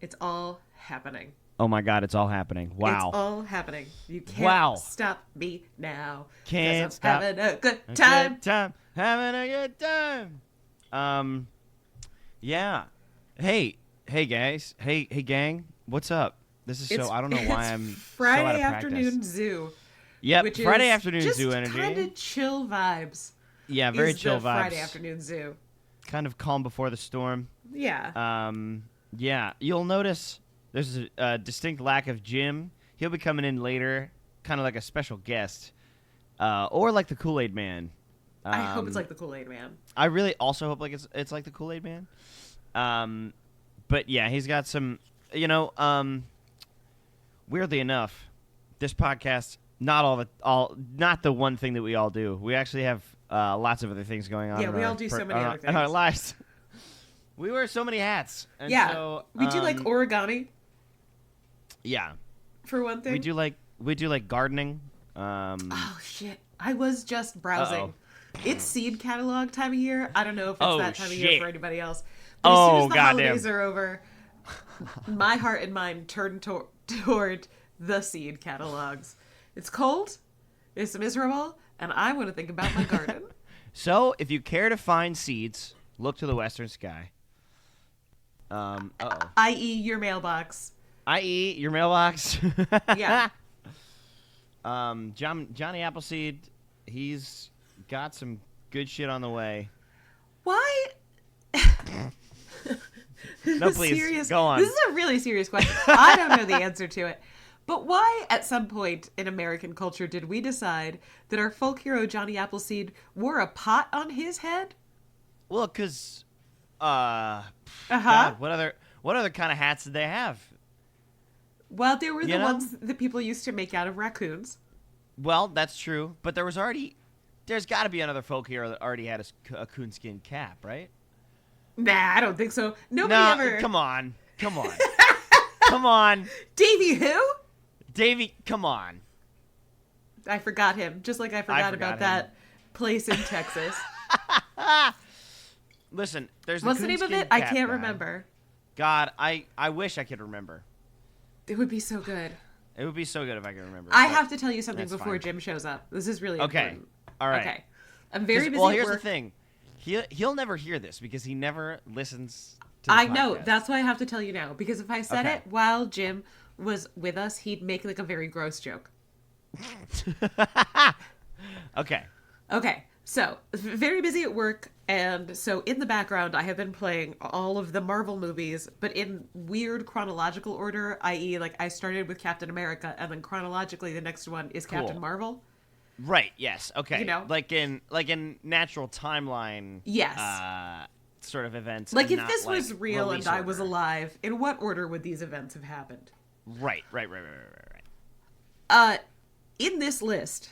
It's all happening. Oh my God, it's all happening. Wow. It's all happening. You can't stop me now. Can't stop. Having a good time. Having a good time. Yeah. Hey guys. Hey gang. What's up? This is I don't know why I'm Friday so out of afternoon practice. zoo. Yep, which Friday is afternoon just zoo energy. Kind of chill vibes. Yeah, very chill vibes. Friday afternoon zoo. Kind of calm before the storm. Yeah. Yeah. You'll notice there's a distinct lack of Jim. He'll be coming in later, kind of like a special guest, or like the Kool-Aid Man. I hope it's like the Kool-Aid Man. I really also hope like it's like the Kool-Aid Man. But yeah, he's got some, weirdly enough, this podcast not the one thing that we all do. We actually have lots of other things going on. Yeah, we all do so many other things in our lives. We wear so many hats. And yeah, so, we do like origami. Yeah, for one thing, we do like gardening. Oh shit! I was just browsing. Uh-oh. It's seed catalog time of year. I don't know if it's that time of year for anybody else. But as soon as the holidays are over, my heart and mind turn toward the seed catalogs. It's cold, it's miserable, and I want to think about my garden. So, if you care to find seeds, look to the western sky. I.e. your mailbox. I.e. your mailbox. Yeah. Johnny Appleseed, he's got some good shit on the way. Why? No, please, go on. This is a really serious question. I don't know the answer to it. But why, at some point in American culture, did we decide that our folk hero Johnny Appleseed wore a pot on his head? Well, because, God, what other kind of hats did they have? Well, there were the ones that people used to make out of raccoons. Well, that's true, but there's got to be another folk hero that already had a coonskin cap, right? Nah, I don't think so. Nobody ever. Come on. Come on. Davey who? Davey, come on. I forgot him, just like I forgot about that place in Texas. Listen, there's what's the name of it? I can't remember. God, I wish I could remember. It would be so good. It would be so good if I could remember. I have to tell you something before Jim shows up. This is really important. All right. Okay. I'm very busy. Well, here's the thing. He'll never hear this because he never listens to the podcast. know. That's why I have to tell you now. Because if I said it while Jim was with us, he'd make like a very gross joke. Okay. So, very busy at work, and so in the background I have been playing all of the Marvel movies, but in weird chronological order, i.e. like I started with Captain America, and then chronologically the next one is Captain Marvel. Right, yes, okay. You know? Like in natural timeline sort of events. Like if this was real and I was alive, in what order would these events have happened? Right. In this list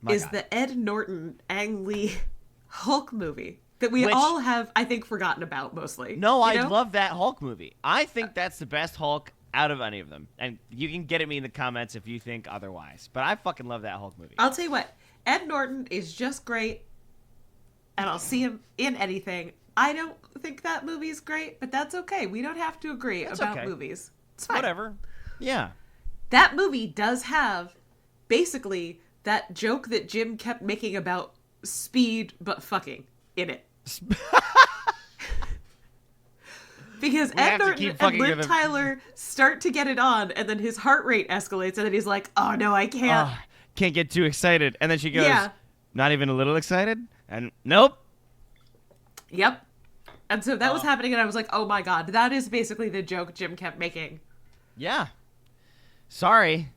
is the Ed Norton Ang Lee Hulk movie that we all have, I think, forgotten about mostly. No, I love that Hulk movie. I think that's the best Hulk out of any of them. And you can get at me in the comments if you think otherwise. But I fucking love that Hulk movie. I'll tell you what, Ed Norton is just great, and I'll see him in anything. I don't think that movie's great, but that's okay. We don't have to agree about movies. It's fine. Whatever. Yeah. That movie does have basically that joke that Jim kept making about speed but fucking in it. Because Ed Norton and Liv Tyler start to get it on, and then his heart rate escalates, and then he's like, oh no, I can't. Can't get too excited. And then she goes, not even a little excited? And nope. Yep. And so that was happening, and I was like, oh my god, that is basically the joke Jim kept making. Yeah. Sorry.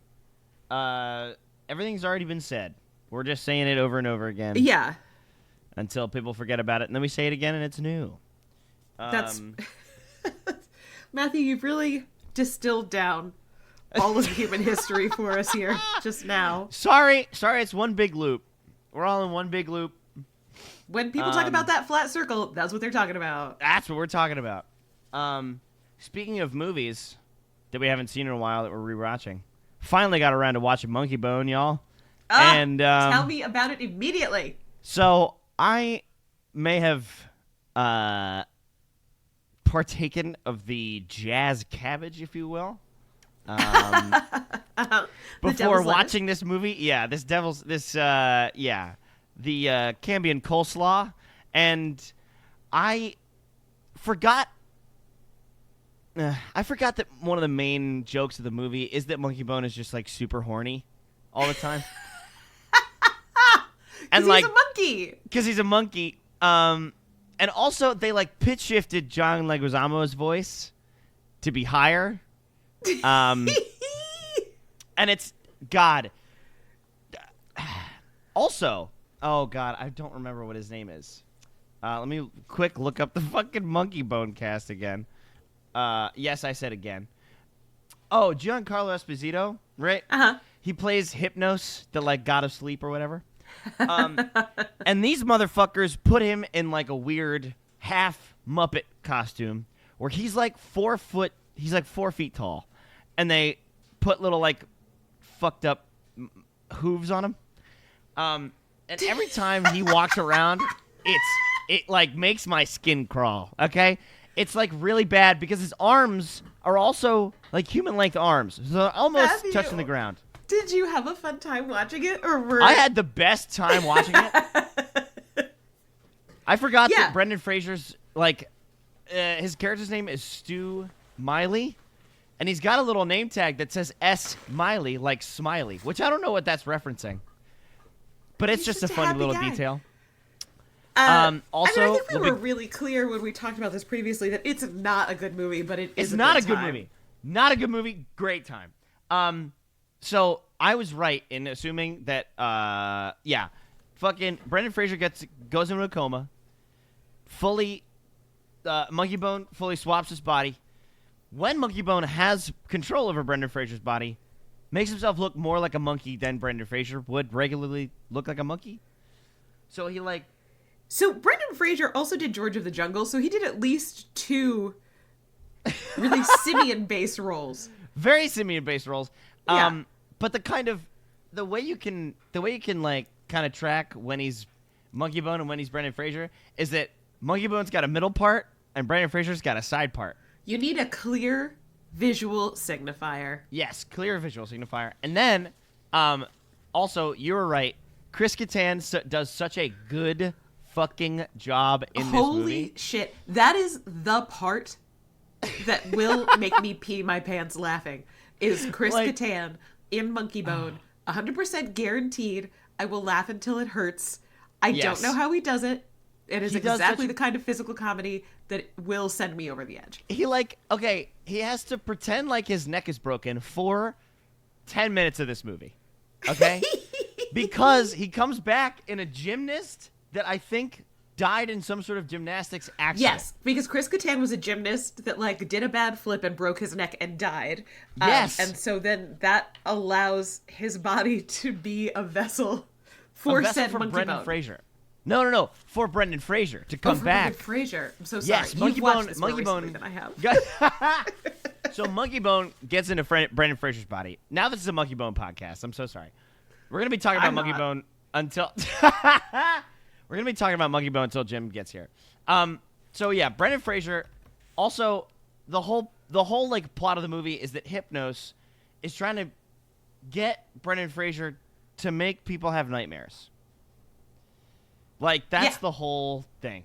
Everything's already been said. We're just saying it over and over again. Yeah. Until people forget about it, and then we say it again, and it's new. That's... Matthew, you've really distilled down all of human history for us here, just now. Sorry, it's one big loop. We're all in one big loop. When people talk about that flat circle, that's what they're talking about. That's what we're talking about. Speaking of movies that we haven't seen in a while that we're rewatching, finally got around to watching Monkey Bone, y'all. And tell me about it immediately. So I may have partaken of the jazz cabbage, if you will. Before watching this movie, the Cambion coleslaw, and I forgot that one of the main jokes of the movie is that Monkey Bone is just like super horny all the time. And he's a monkey. Because he's a monkey. And also they like pitch shifted John Leguizamo's voice to be higher. And it's God. Also, oh God, I don't remember what his name is. Let me quick look up the fucking Monkey Bone cast again. Yes, I said again. Oh, Giancarlo Esposito, right? Uh-huh. He plays Hypnos, the like god of sleep or whatever. And these motherfuckers put him in like a weird half Muppet costume where he's like 4 feet tall, and they put little like fucked up hooves on him. And every time he walks around, it like makes my skin crawl. Okay, it's like really bad because his arms are also like human length arms, so they're almost touching the ground. Did you have a fun time watching it, or I had the best time watching it. I forgot that Brendan Fraser's like his character's name is Stu Miley, and he's got a little name tag that says S Miley, like Smiley, which I don't know what that's referencing, but it's just a funny little detail. Also, I think we were really clear when we talked about this previously that it's not a good movie, but it's not a good movie. Not a good movie. Great time. So I was right in assuming that, fucking Brendan Fraser goes into a coma. Monkey Bone fully swaps his body. When Monkey Bone has control over Brendan Fraser's body, makes himself look more like a monkey than Brendan Fraser would regularly look like a monkey. So he like. So Brendan Fraser also did George of the Jungle, so he did at least 2 really simian-based roles. Very simian-based roles. Yeah. But the way you can like kind of track when he's Monkey Bone and when he's Brendan Fraser is that Monkey Bone's got a middle part and Brendan Fraser's got a side part. You need a clear visual signifier. Yes, clear visual signifier. And then, also, you were right. Chris Kattan does such a good fucking job in this movie. Holy shit. That is the part that will make me pee my pants laughing. Is Chris Kattan in Monkey Bone. 100% guaranteed. I will laugh until it hurts. I don't know how he does it. It is exactly the kind of physical comedy that will send me over the edge. He has to pretend like his neck is broken for 10 minutes of this movie. Okay? Because he comes back in a gymnast that I think died in some sort of gymnastics accident. Yes, because Chris Kattan was a gymnast that like did a bad flip and broke his neck and died. Yes. And so then that allows his body to be a vessel for said Monkey Brendan Bone. Fraser. No, for Brendan Fraser to come back. Brendan Fraser. I'm so sorry. Yes, You've watched this more recently than I have. So Monkey Bone gets into Brendan Fraser's body. Now this is a Monkey Bone podcast. I'm so sorry. We're going to be talking about Monkey Bone until... We're going to be talking about Monkey Bone until Jim gets here. So yeah, Brendan Fraser. Also, the whole like plot of the movie is that Hypnos is trying to get Brendan Fraser to make people have nightmares. Like that's the whole thing.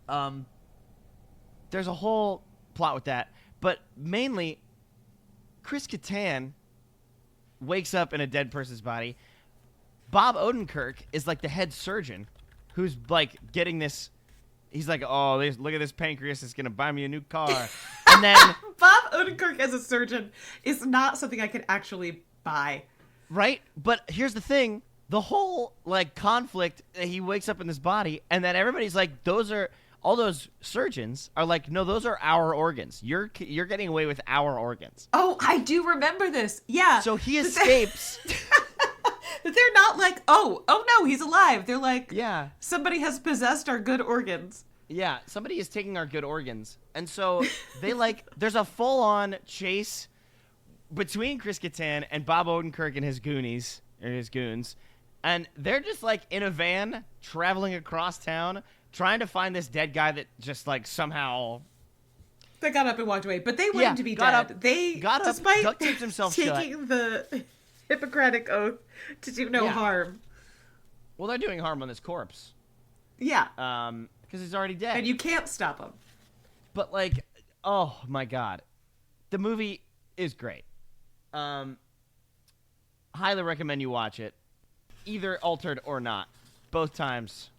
There's a whole plot with that, but mainly Chris Kattan wakes up in a dead person's body. Bob Odenkirk is like the head surgeon who's like getting this. He's like, oh, look at this pancreas. It's going to buy me a new car. And then Bob Odenkirk as a surgeon is not something I could actually buy. Right? But here's the thing. The whole like conflict, he wakes up in this body and then everybody's like, all those surgeons are like, no, those are our organs. You're getting away with our organs. Oh, I do remember this. Yeah. So he escapes. They're not like, oh no, he's alive. They're like, yeah, somebody has possessed our good organs. Yeah, somebody is taking our good organs. And so they like, there's a full-on chase between Chris Kattan and Bob Odenkirk and his goonies, or his goons. And they're just like in a van traveling across town trying to find this dead guy that just like somehow They got up and walked away, but they wanted to be dead. They got up, despite duct taped himself taking the Hippocratic oath to do no harm. Well, they're doing harm on this corpse. Yeah. Because he's already dead. And you can't stop him. But, like, oh, my God. The movie is great. Highly recommend you watch it. Either altered or not. Both times.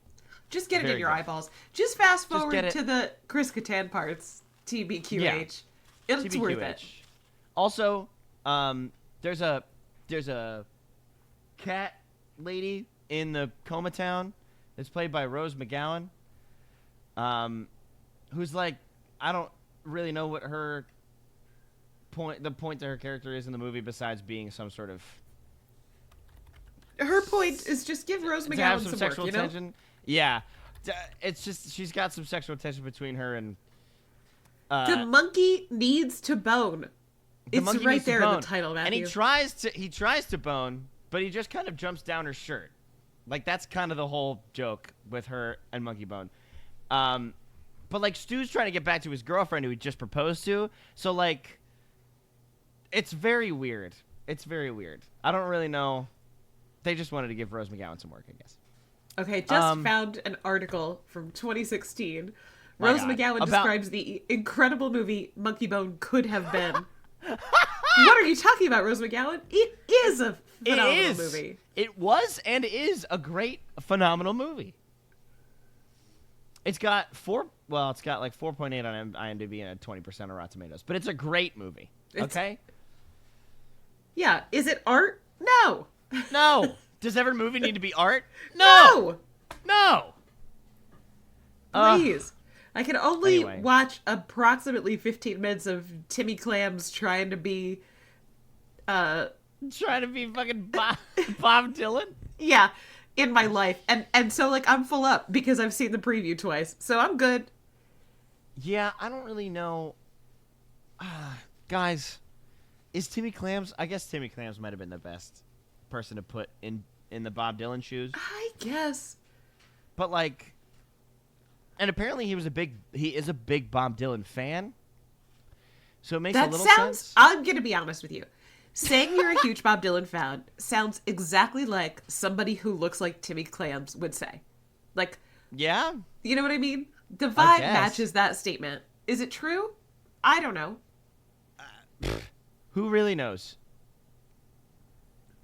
Just get it in your eyeballs. Just fast forward to the Chris Kattan parts. TBQH. Yeah. It's worth it. Also, there's a cat lady in the Coma Town that's played by Rose McGowan, who's like, I don't really know what the point to her character is in the movie besides being some sort of. Her point is just give Rose McGowan some sexual work, tension. Yeah, it's just she's got some sexual tension between her and. The monkey needs to bone. It's right there in the title, Matthew. And he tries to bone, but he just kind of jumps down her shirt. Like, that's kind of the whole joke with her and Monkey Bone. But, like, Stu's trying to get back to his girlfriend who he just proposed to. So, like, it's very weird. It's very weird. I don't really know. They just wanted to give Rose McGowan some work, I guess. Okay, just found an article from 2016. Rose McGowan describes the incredible movie Monkey Bone could have been. What are you talking about, Rose McGowan? It is a phenomenal movie. It was and is a great, phenomenal movie. It's got like 4.8 on IMDb and 20% on Rotten Tomatoes. But it's a great movie. Okay? Yeah. Is it art? No. No. Does every movie need to be art? No. No. Please. I can only watch approximately 15 minutes of Timmy Clams trying to be fucking Bob Dylan? Yeah, in my life. And so, like, I'm full up because I've seen the preview twice. So I'm good. Yeah, I don't really know. Guys, is Timmy Clams... I guess Timmy Clams might have been the best person to put in the Bob Dylan shoes. I guess. But, like... And apparently he is a big Bob Dylan fan. So it makes a little sense. I'm going to be honest with you. Saying you're a huge Bob Dylan fan sounds exactly like somebody who looks like Timmy Clams would say. Like, yeah? You know what I mean? The vibe matches that statement. Is it true? I don't know. Who really knows?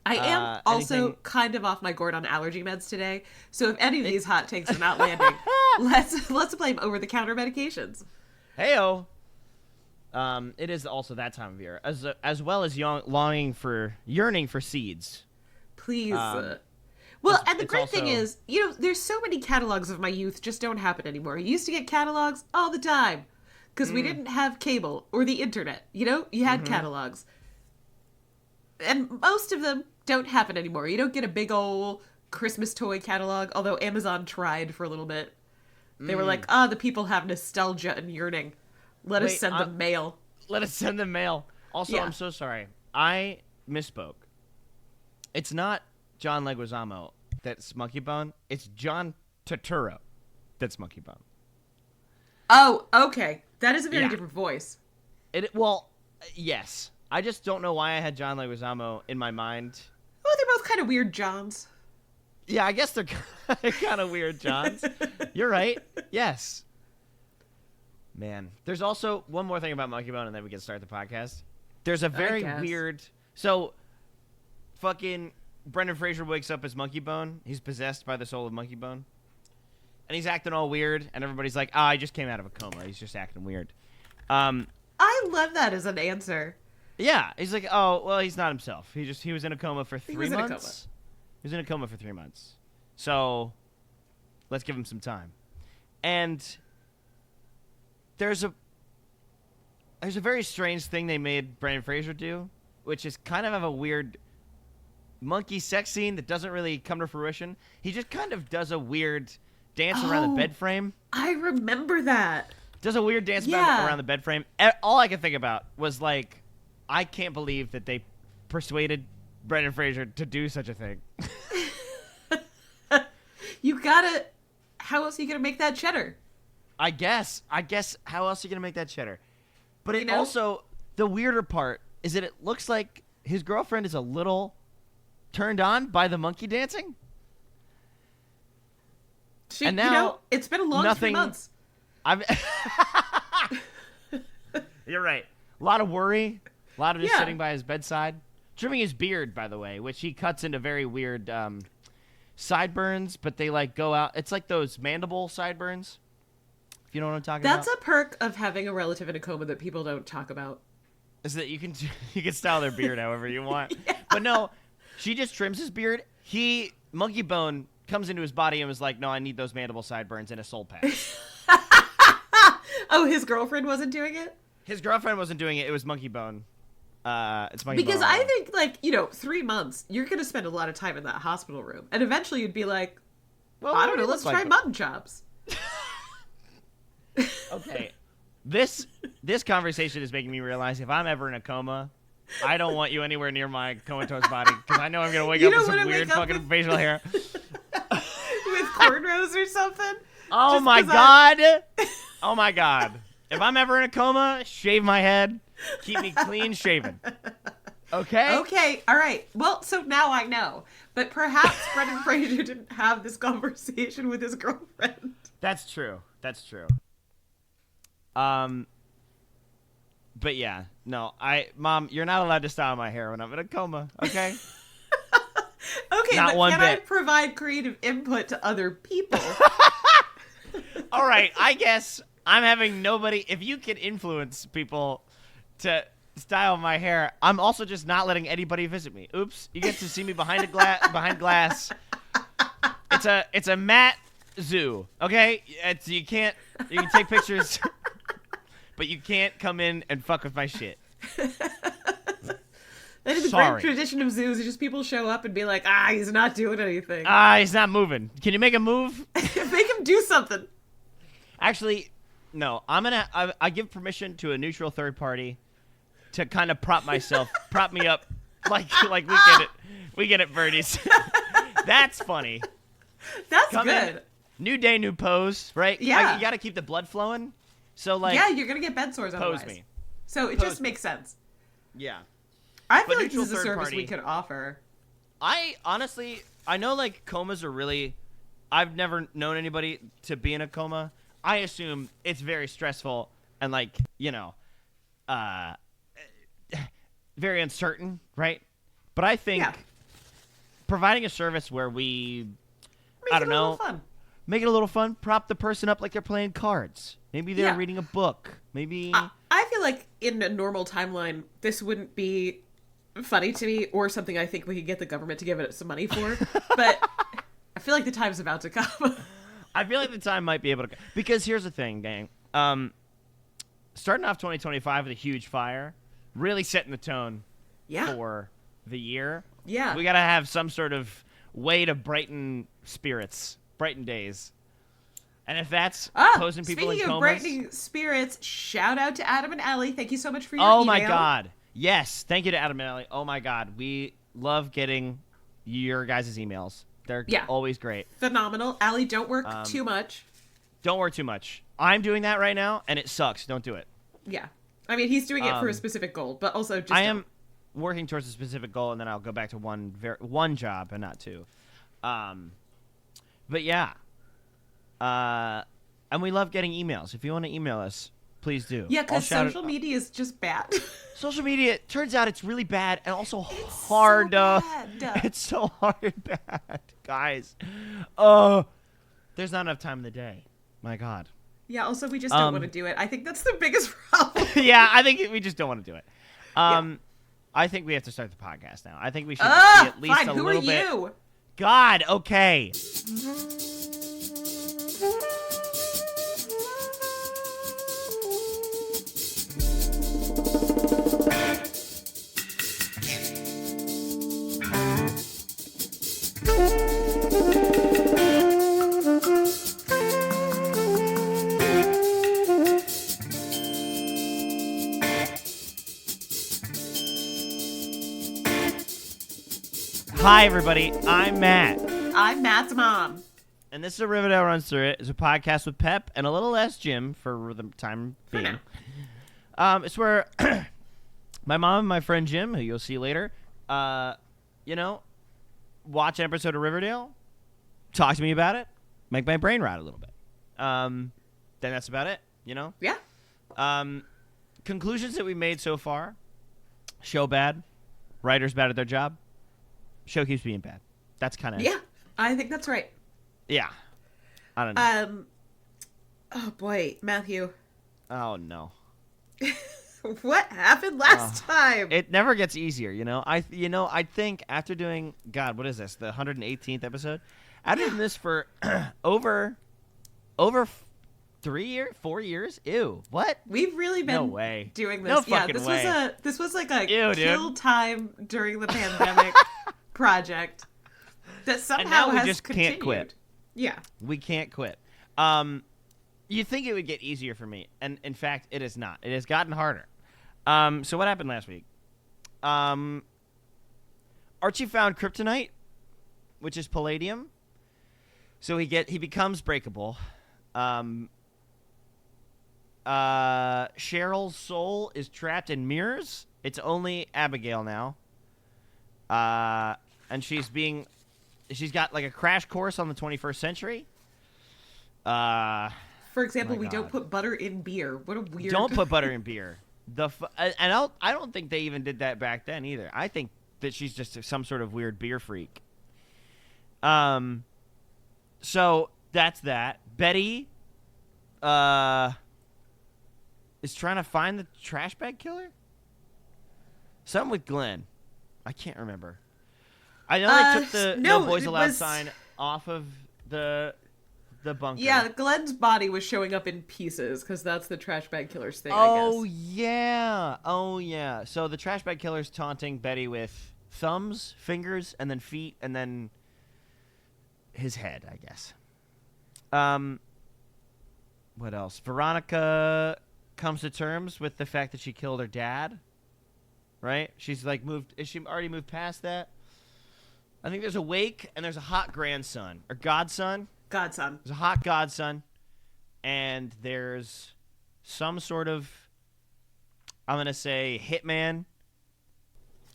I am also kind of off my Gordon allergy meds today, so if any of these hot takes are not landing, let's blame over-the-counter medications. Heyo. It is also that time of year, as well as yearning for seeds. Please. Well, and the great thing is, there's so many catalogs of my youth just don't happen anymore. You used to get catalogs all the time because we didn't have cable or the internet. You had catalogs. And most of them don't happen anymore. You don't get a big old Christmas toy catalog, although Amazon tried for a little bit. They were like, the people have nostalgia and yearning. Let us send them mail. Let us send them mail. Also, I'm so sorry. I misspoke. It's not John Leguizamo that's Monkey Bone. It's John Turturro that's Monkey Bone. Oh, okay. That is a very different voice. Yes. I just don't know why I had John Leguizamo in my mind. Oh, they're both kind of weird Johns. Yeah, I guess they're kind of weird Johns. You're right. Yes. Man, there's also one more thing about Monkey Bone, and then we can start the podcast. There's a very weird... So, fucking Brendan Fraser wakes up as Monkey Bone. He's possessed by the soul of Monkey Bone. And he's acting all weird, and everybody's like, he just came out of a coma. He's just acting weird. I love that as an answer. Yeah, he's like, he's not himself. He was in a coma for 3 months. He was in a coma for 3 months. So, let's give him some time. And there's a very strange thing they made Brendan Fraser do, which is kind of have a weird monkey sex scene that doesn't really come to fruition. He just kind of does a weird dance around the bed frame. I remember that. Does a weird dance around the bed frame. All I could think about was like, I can't believe that they persuaded Brendan Fraser to do such a thing. How else are you gonna make that cheddar? I guess. How else are you gonna make that cheddar? But it also, the weirder part is that it looks like his girlfriend is a little turned on by the monkey dancing. And now, it's been a long 3 months. You're right. A lot of worry. A lot of just sitting by his bedside. Trimming his beard, by the way, which he cuts into very weird sideburns, but they like go out. It's like those mandible sideburns. If you know what I'm talking about. That's a perk of having a relative in a coma that people don't talk about. Is that you can style their beard however you want. Yeah. But no, she just trims his beard. Monkey Bone comes into his body and was like, no, I need those mandible sideburns and a soul patch. Oh, his girlfriend wasn't doing it? His girlfriend wasn't doing it. It was Monkey Bone. It's Monkey Because Bone. I think, 3 months, you're going to spend a lot of time in that hospital room. And eventually you'd be like, well, I don't know, let's try mutton chops. Okay. This conversation is making me realize if I'm ever in a coma, I don't want you anywhere near my comatose body because I know I'm going to wake up with some weird fucking facial hair. With cornrows or something? Oh my God. Oh my God. If I'm ever in a coma, shave my head. Keep me clean shaven. Okay? Okay. All right. Well, so now I know. But perhaps Brendan Fraser didn't have this conversation with his girlfriend. That's true. But yeah, no, Mom, you're not allowed to style my hair when I'm in a coma, okay? Okay, not but one can bit. I provide creative input to other people? All right, I guess I'm having nobody. If you can influence people to style my hair, I'm also just not letting anybody visit me. Oops, you get to see me behind glass. It's a matte zoo, okay? You can take pictures. But you can't come in and fuck with my shit. That is the great tradition of zoos. It's just people show up and be like, he's not doing anything. He's not moving. Can you make him move? Make him do something. Actually, no. I give permission to a neutral third party to kind of prop me up like we get it birdies. That's funny. That's good. New day, new pose, right? Yeah. You got to keep the blood flowing. So you're gonna get bed sores otherwise. Pose me. So it just makes sense. Yeah. I feel like this is a service we could offer. I know like comas are really. I've never known anybody to be in a coma. I assume it's very stressful and like very uncertain, right? But I think providing a service where we, make it a little fun. Prop the person up like they're playing cards. Maybe they're reading a book. Maybe I feel like in a normal timeline, this wouldn't be funny to me or something I think we could get the government to give it some money for. But I feel like the time's about to come. I feel like the time might be able to, because here's the thing, gang. Starting off 2025 with a huge fire, really setting the tone for the year. Yeah. We got to have some sort of way to brighten spirits, brighten days. And if that's posing people in comas... Speaking of brightening spirits, shout out to Adam and Ellie. Thank you so much for your email. Oh, my God. Yes. Thank you to Adam and Ellie. Oh, my God. We love getting your guys' emails. They're always great. Phenomenal. Allie, don't work too much. Don't work too much. I'm doing that right now, and it sucks. Don't do it. Yeah. I mean, he's doing it for a specific goal, but also just am working towards a specific goal, and then I'll go back to one job and not two. But yeah. And we love getting emails. If you want to email us, please do. Yeah, because social media is just bad. Social media, turns out it's really bad and also hard. It's so hard and bad, guys. There's not enough time in the day. My God. Yeah, also we just don't want to do it. I think that's the biggest problem. Yeah, I think we just don't want to do it. I think we have to start the podcast now. I think we should be at least a little bit. Who are you? God, okay. Hi, everybody. I'm Matt. I'm Matt's mom. And this is a Riverdale Runs Through It. It's a podcast with Pep and a little less Jim for the time being. It's where my mom and my friend Jim, who you'll see later, watch an episode of Riverdale, talk to me about it, make my brain rot a little bit. Then that's about it, Yeah. Conclusions that we made so far: show bad, writers bad at their job, show keeps being bad. That's kind of... Yeah, I think that's right. Yeah. I don't know. Oh boy, Matthew. Oh no. What happened last time? It never gets easier, I think after doing, God, what is this? The 118th episode? After doing this for over 4 years? Ew. What? We've really been doing this. No fucking way. This was like a kill time during the pandemic project that somehow we has just continued. Can't quit. Yeah. We can't quit. You think it would get easier for me, and in fact, it is not. It has gotten harder. So what happened last week? Archie found kryptonite, which is palladium. So he becomes breakable. Cheryl's soul is trapped in mirrors. It's only Abigail now. And she's got like a crash course on the 21st century. For example, we don't put butter in beer. What a weird... Don't put butter in beer. I don't think they even did that back then either. I think that she's just some sort of weird beer freak. So that's that. Betty is trying to find the trash bag killer? Something with Glenn. I can't remember. I know they took the no boys allowed sign off of the bunker. Yeah, Glenn's body was showing up in pieces because that's the trash bag killer's thing, Oh, I guess. yeah. Oh, yeah. So the trash bag killer's taunting Betty with thumbs, fingers, and then feet, and then his head, I guess. What else? Veronica comes to terms with the fact that she killed her dad. Right? She's like moved. Is she already moved past that? I think there's a wake and there's a hot grandson or godson. Godson. There's a hot godson, and there's some sort of, I'm gonna say, hitman.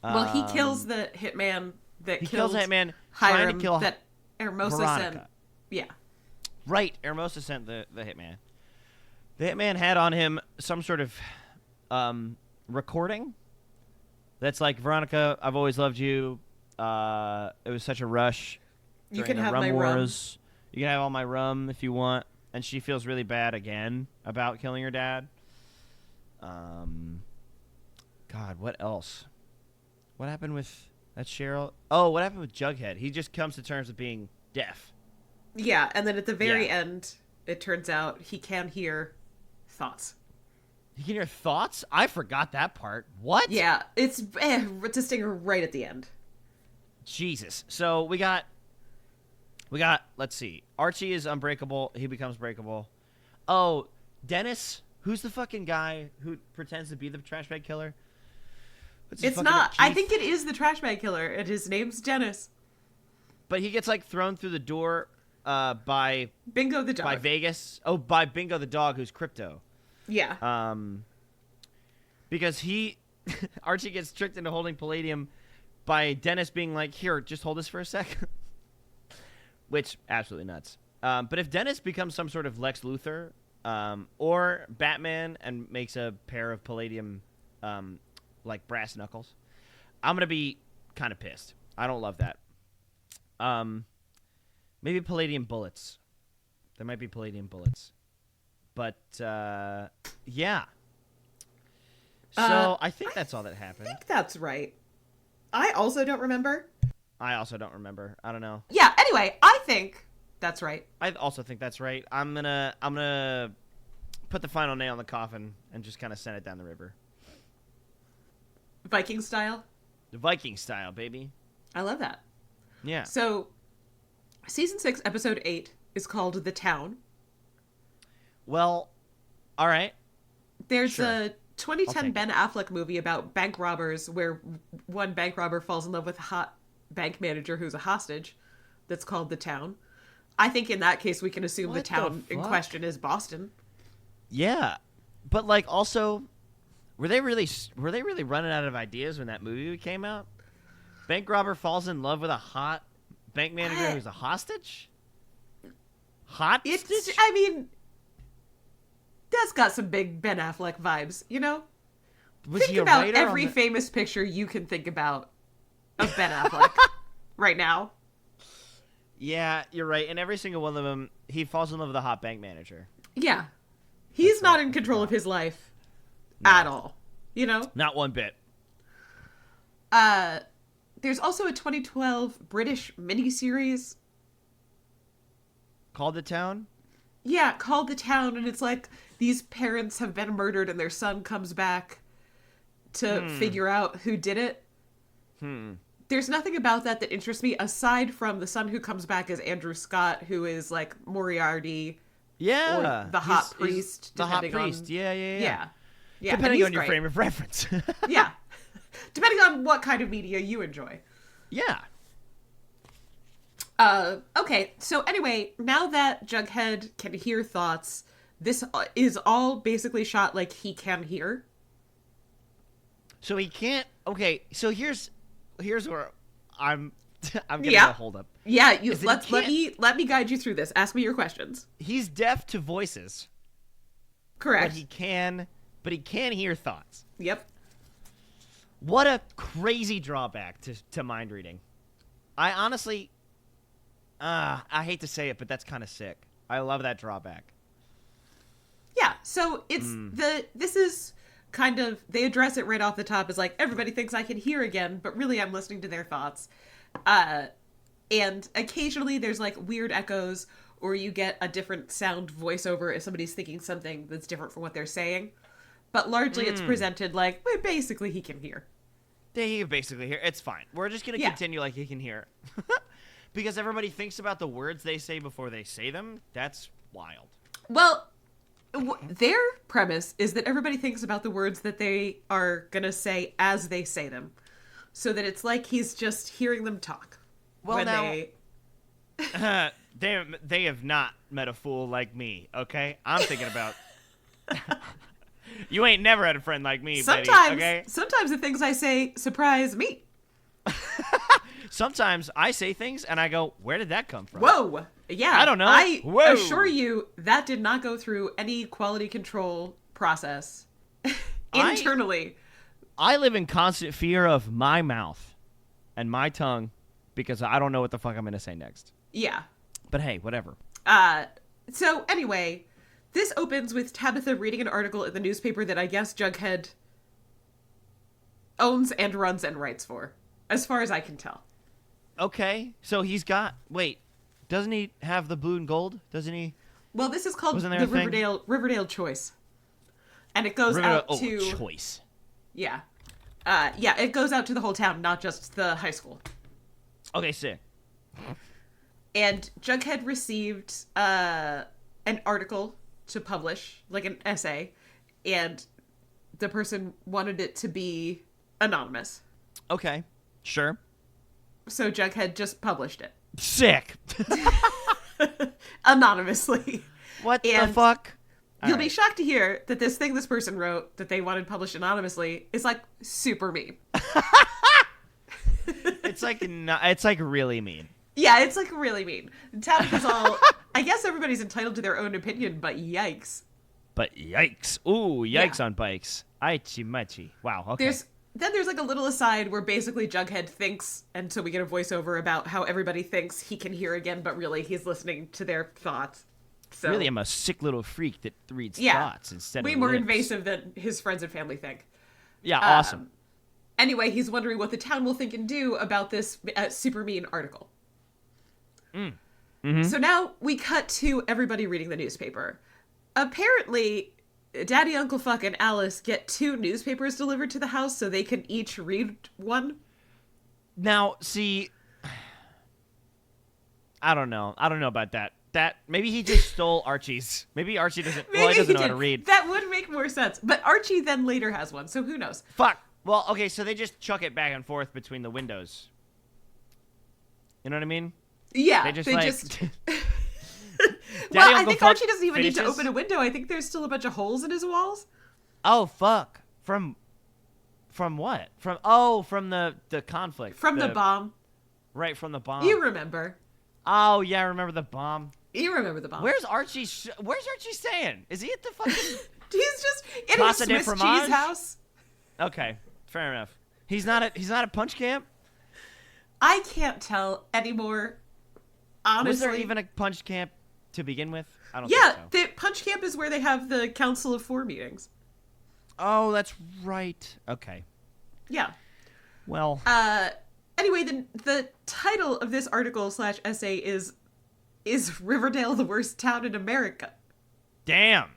Well, he kills the hitman that kills the hitman Hiram, trying to kill that Hermosa Veronica. sent. Yeah. Right, Hermosa sent the hitman. The hitman had on him some sort of recording that's like, Veronica, I've always loved you. It was such a rush. You can have rum my wars. Rum. You can have all my rum if you want. And she feels really bad again about killing her dad. God, what else? What happened with that Cheryl? Oh, what happened with Jughead? He just comes to terms with being deaf. Yeah, and then at the very end, it turns out he can hear thoughts. He can hear thoughts? I forgot that part. What? Yeah, it's a stinger right at the end. Jesus. So we got, let's see. Archie is unbreakable. He becomes breakable. Oh, Dennis, who's the fucking guy who pretends to be the trash bag killer? It's not. I think it is the trash bag killer, and his name's Dennis. But he gets, like, thrown through the door by... Bingo the dog. By Vegas. Oh, by Bingo the dog, who's crypto. Yeah. Because Archie gets tricked into holding palladium by Dennis being like, here, just hold this for a second. Which, absolutely nuts. But if Dennis becomes some sort of Lex Luthor or Batman and makes a pair of palladium, like brass knuckles, I'm going to be kind of pissed. I don't love that. Maybe palladium bullets. There might be palladium bullets. But, yeah. So, I think that's all that happened. I think that's right. I also don't remember. I also don't remember. I don't know. Yeah, anyway, I think that's right. I also think that's right. I'm gonna put the final nail in the coffin and just kind of send it down the river. Viking style? The Viking style, baby. I love that. Yeah. So, Season 6, Episode 8 is called The Town. Well, all right. There's a 2010 Ben Affleck movie about bank robbers where one bank robber falls in love with a hot bank manager who's a hostage that's called The Town. I think in that case we can assume the town in question is Boston. Yeah. But, like, also, Were they really running out of ideas when that movie came out? Bank robber falls in love with a hot bank manager who's a hostage? Hostage? I mean, that's got some big Ben Affleck vibes, you know? Think about every famous picture you can think about of Ben Affleck right now. Yeah, you're right. And every single one of them, he falls in love with a hot bank manager. Yeah. He's not in control of his life at all, you know? Not one bit. There's also a 2012 British miniseries Called The Town? Yeah, called The Town, and it's like these parents have been murdered and their son comes back to figure out who did it. There's nothing about that interests me aside from the son who comes back as Andrew Scott, who is like Moriarty. Yeah. Or the hot priest. The hot priest. Yeah. Yeah. Depending on your frame of reference. Yeah. Depending on what kind of media you enjoy. Yeah. Okay, so anyway, now that Jughead can hear thoughts, this is all basically shot like he can hear. So he can't... Okay, so here's where I'm getting a hold up. Yeah, let me guide you through this. Ask me your questions. He's deaf to voices. Correct. But he can hear thoughts. Yep. What a crazy drawback to mind reading. I honestly... I hate to say it, but that's kind of sick. I love that drawback. Yeah, so it's this is kind of, they address it right off the top as like, everybody thinks I can hear again, but really I'm listening to their thoughts. And occasionally there's like weird echoes, or you get a different sound voiceover if somebody's thinking something that's different from what they're saying. But largely it's presented like, well, basically he can hear. He can basically hear. It's fine. We're just going to continue like he can hear. Because everybody thinks about the words they say before they say them. That's wild. Well, their premise is that everybody thinks about the words that they are going to say as they say them. So that it's like he's just hearing them talk. Well, they have not met a fool like me, okay? I'm thinking about... You ain't never had a friend like me, Betty, okay? Sometimes the things I say surprise me. Sometimes I say things and I go, where did that come from? Whoa. Yeah. I don't know. I assure you that did not go through any quality control process internally. I live in constant fear of my mouth and my tongue because I don't know what the fuck I'm going to say next. Yeah. But hey, whatever. So anyway, this opens with Tabitha reading an article in the newspaper that I guess Jughead owns and runs and writes for, as far as I can tell. Okay, so he's got... Wait, doesn't he have the blue and gold? Doesn't he? Well, this is called the Riverdale Choice. And it goes out to... Choice. Yeah. It goes out to the whole town, not just the high school. Okay, sick. And Jughead received an article to publish, like an essay, and the person wanted it to be anonymous. Okay, sure. So Jughead just published it. Sick. Anonymously. What the fuck? You'll be shocked to hear that this thing this person wrote that they wanted published anonymously is like super mean. It's like really mean. Yeah, it's like really mean. Tabitha's all, I guess everybody's entitled to their own opinion, but yikes. Ooh, yikes on bikes. Aichi machi. Wow, okay. There's like a little aside where basically Jughead thinks, and so we get a voiceover about how everybody thinks he can hear again, but really he's listening to their thoughts. So, really, I'm a sick little freak that reads thoughts instead of way more invasive than his friends and family think. Yeah, awesome. Anyway, he's wondering what the town will think and do about this super mean article. Mm-hmm. So now we cut to everybody reading the newspaper. Apparently, Daddy, Uncle Fuck, and Alice get 2 newspapers delivered to the house so they can each read one. Now, see, I don't know about that. Maybe he just stole Archie's. Maybe Archie doesn't. Well, he doesn't know how to read. That would make more sense. But Archie then later has one, so who knows? Fuck. Well, okay, so they just chuck it back and forth between the windows. You know what I mean? Yeah, they just. Well, I think Archie doesn't even need to open a window. I think there's still a bunch of holes in his walls. Oh, fuck. From what? From the conflict. From the bomb. Right, from the bomb. You remember. Oh, yeah, I remember the bomb. You remember the bomb. Where's Archie staying? Is he at the fucking... He's just in Casa his de Swiss Fromage? cheese house. Okay, fair enough. He's not at punch camp? I can't tell anymore, honestly. Was there even a punch camp to begin with? I don't think so. Yeah, the punch camp is where they have the Council of Four meetings. Oh, that's right. Okay. Yeah. Well. Anyway, the title of this article / essay is Riverdale the worst town in America? Damn.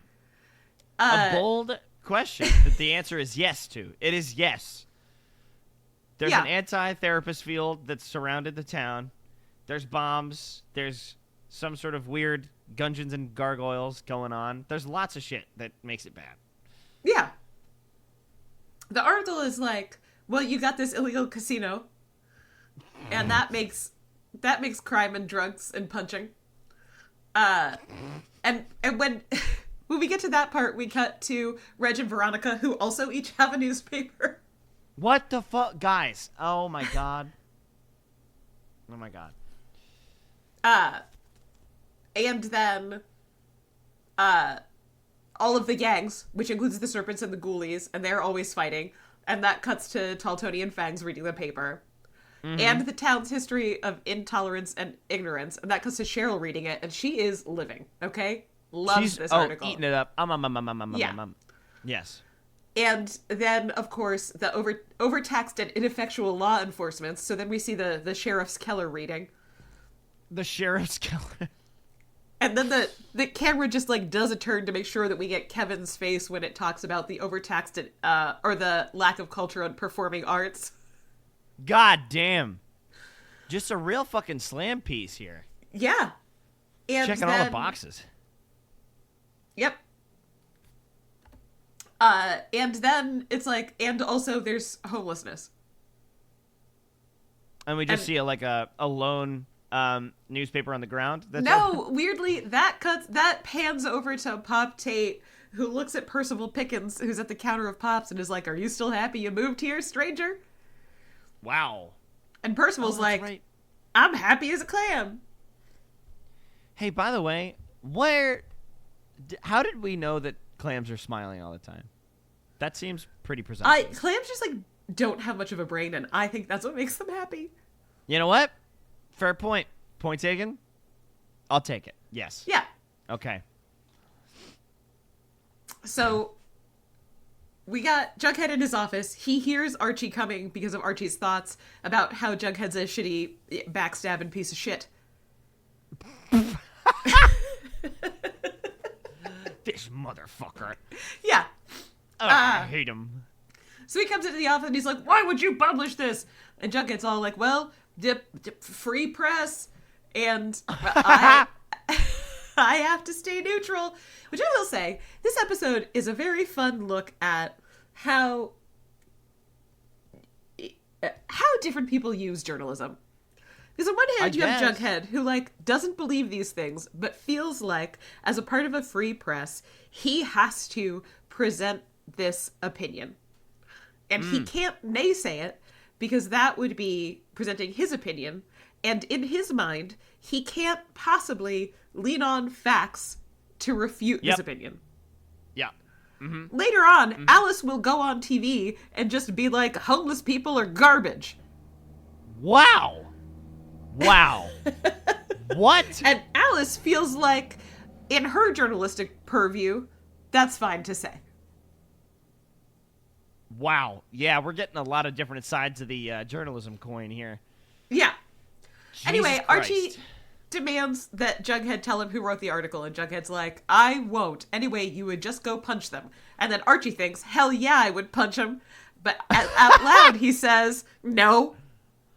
A bold question that the answer is yes to. It is yes. There's an anti-therapist field that's surrounded the town. There's bombs. There's some sort of weird Dungeons and Gargoyles going on. There's lots of shit that makes it bad. Yeah. The article is like, well, you got this illegal casino, and that makes crime and drugs and punching. And when we get to that part, we cut to Reg and Veronica, who also each have a newspaper. What the fuck? Guys. Oh, my God. Oh, my God. And then, all of the gangs, which includes the Serpents and the Ghoulies, and they're always fighting. And that cuts to Tall Tony and Fangs reading the paper. Mm-hmm. And the town's history of intolerance and ignorance. And that cuts to Cheryl reading it, and she is living, okay? Loves this article. Eating it up. Yeah. Yes. And then, of course, the overtaxed and ineffectual law enforcement. So then we see the Sheriff's Keller reading. The Sheriff's Keller. And then the camera just, like, does a turn to make sure that we get Kevin's face when it talks about the overtaxed, or the lack of culture and performing arts. God damn. Just a real fucking slam piece here. Yeah. And checking all the boxes. Yep. And then it's like, and also there's homelessness. And we just see a lone newspaper on the ground. Weirdly, that pans over to Pop Tate, who looks at Percival Pickins, who's at the counter of Pops, and is like, "Are you still happy you moved here, stranger?" Wow. And Percival's like, right. "I'm happy as a clam." Hey, by the way, how did we know that clams are smiling all the time? That seems pretty presumptuous. Clams just don't have much of a brain, and I think that's what makes them happy. You know what? Fair point. Point taken. I'll take it. Yes. Yeah. Okay. So we got Jughead in his office. He hears Archie coming because of Archie's thoughts about how Jughead's a shitty, backstabbing piece of shit. This motherfucker. Yeah. I hate him. So he comes into the office and he's like, "Why would you publish this?" And Jughead's all like, "Well, free press, and I have to stay neutral." Which I will say, this episode is a very fun look at how different people use journalism. Because on one hand, you have Jughead, who, doesn't believe these things, but feels like, as a part of a free press, he has to present this opinion. And he can't naysay it, because that would be presenting his opinion. And in his mind, he can't possibly lean on facts to refute his opinion. Yeah. Mm-hmm. Later on, Alice will go on TV and just be like, "Homeless people are garbage." Wow. What? And Alice feels like, in her journalistic purview, that's fine to say. Wow. Yeah, we're getting a lot of different sides of the journalism coin here. Yeah. Jesus anyway, Christ. Archie demands that Jughead tell him who wrote the article, and Jughead's like, "I won't. Anyway, you would just go punch them." And then Archie thinks, "Hell yeah, I would punch them." But out loud, he says, "No.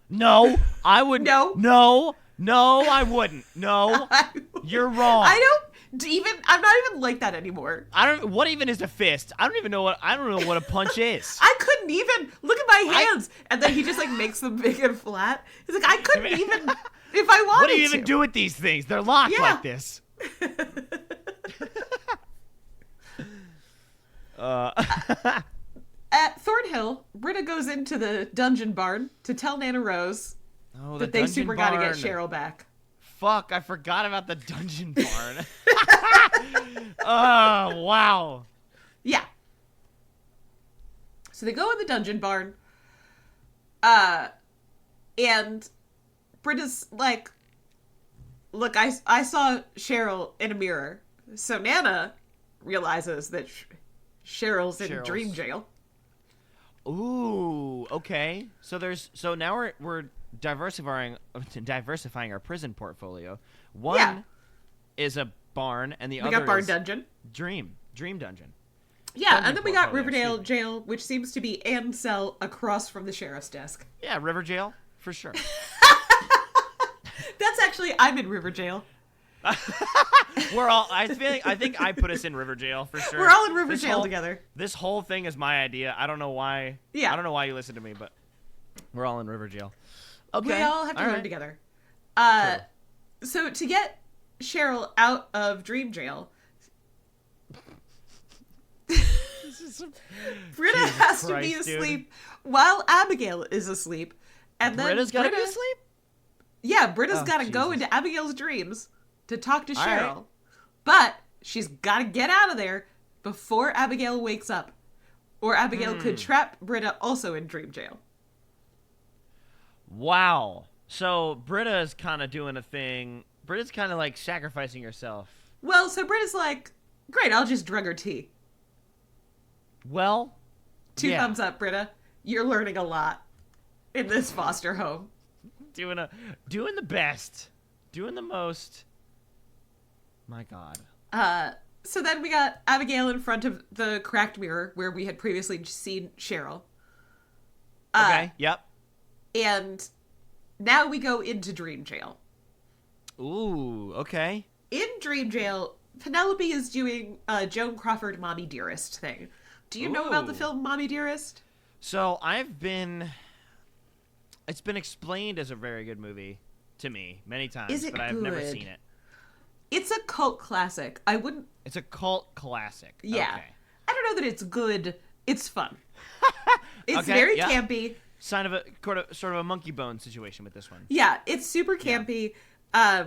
No, I would. No, I wouldn't. No, you're wrong. I'm not even like that anymore. What even is a fist? I don't know what a punch is. I couldn't even look at my hands. And then he just makes them big and flat. He's like, I couldn't even if I wanted to. What do you even do with these things? They're locked like this. at Thornhill, Britta goes into the dungeon barn to tell Nana Rose that they super gotta get Cheryl back. Fuck, I forgot about the dungeon barn. Oh, wow. Yeah. So they go in the dungeon barn, and Britta's like, look, I saw Cheryl in a mirror. So Nana realizes that Cheryl's in dream jail. Ooh, okay. So now we're diversifying our prison portfolio. One is a barn, and the other got barn is dungeon. Dream dungeon. Yeah, dungeon and then we got Riverdale jail, which seems to be Anne's cell across from the sheriff's desk. Yeah, River jail for sure. That's actually, I'm in River jail. We're all. I think I put us in River jail for sure. We're all in River jail together. This whole thing is my idea. I don't know why. Yeah. I don't know why you listen to me, but we're all in River jail. Okay. We all have to learn together. So to get Cheryl out of dream jail, Britta has to be asleep while Abigail is asleep, and then Britta's gotta be asleep. Yeah, Britta's got to go into Abigail's dreams to talk to Cheryl. But she's got to get out of there before Abigail wakes up. Or Abigail could trap Britta also in dream jail. Wow. So Britta's kind of doing a thing. Britta's kind of like sacrificing herself. Well, so Britta's like, great, I'll just drug her tea. Well, Two thumbs up, Britta. You're learning a lot in this foster home. Doing the best. Doing the most. My God. So then we got Abigail in front of the cracked mirror where we had previously seen Cheryl. Okay, yep. And now we go into dream jail. Ooh, okay. In dream jail, Penelope is doing a Joan Crawford Mommy Dearest thing. Do you know about the film Mommy Dearest? So it's been explained as a very good movie to me many times, but I've never seen it. It's a cult classic. It's a cult classic. Yeah. Okay. I don't know that it's good. It's fun. It's very campy. Sign of sort of a monkey bone situation with this one. Yeah, it's super campy. Yeah.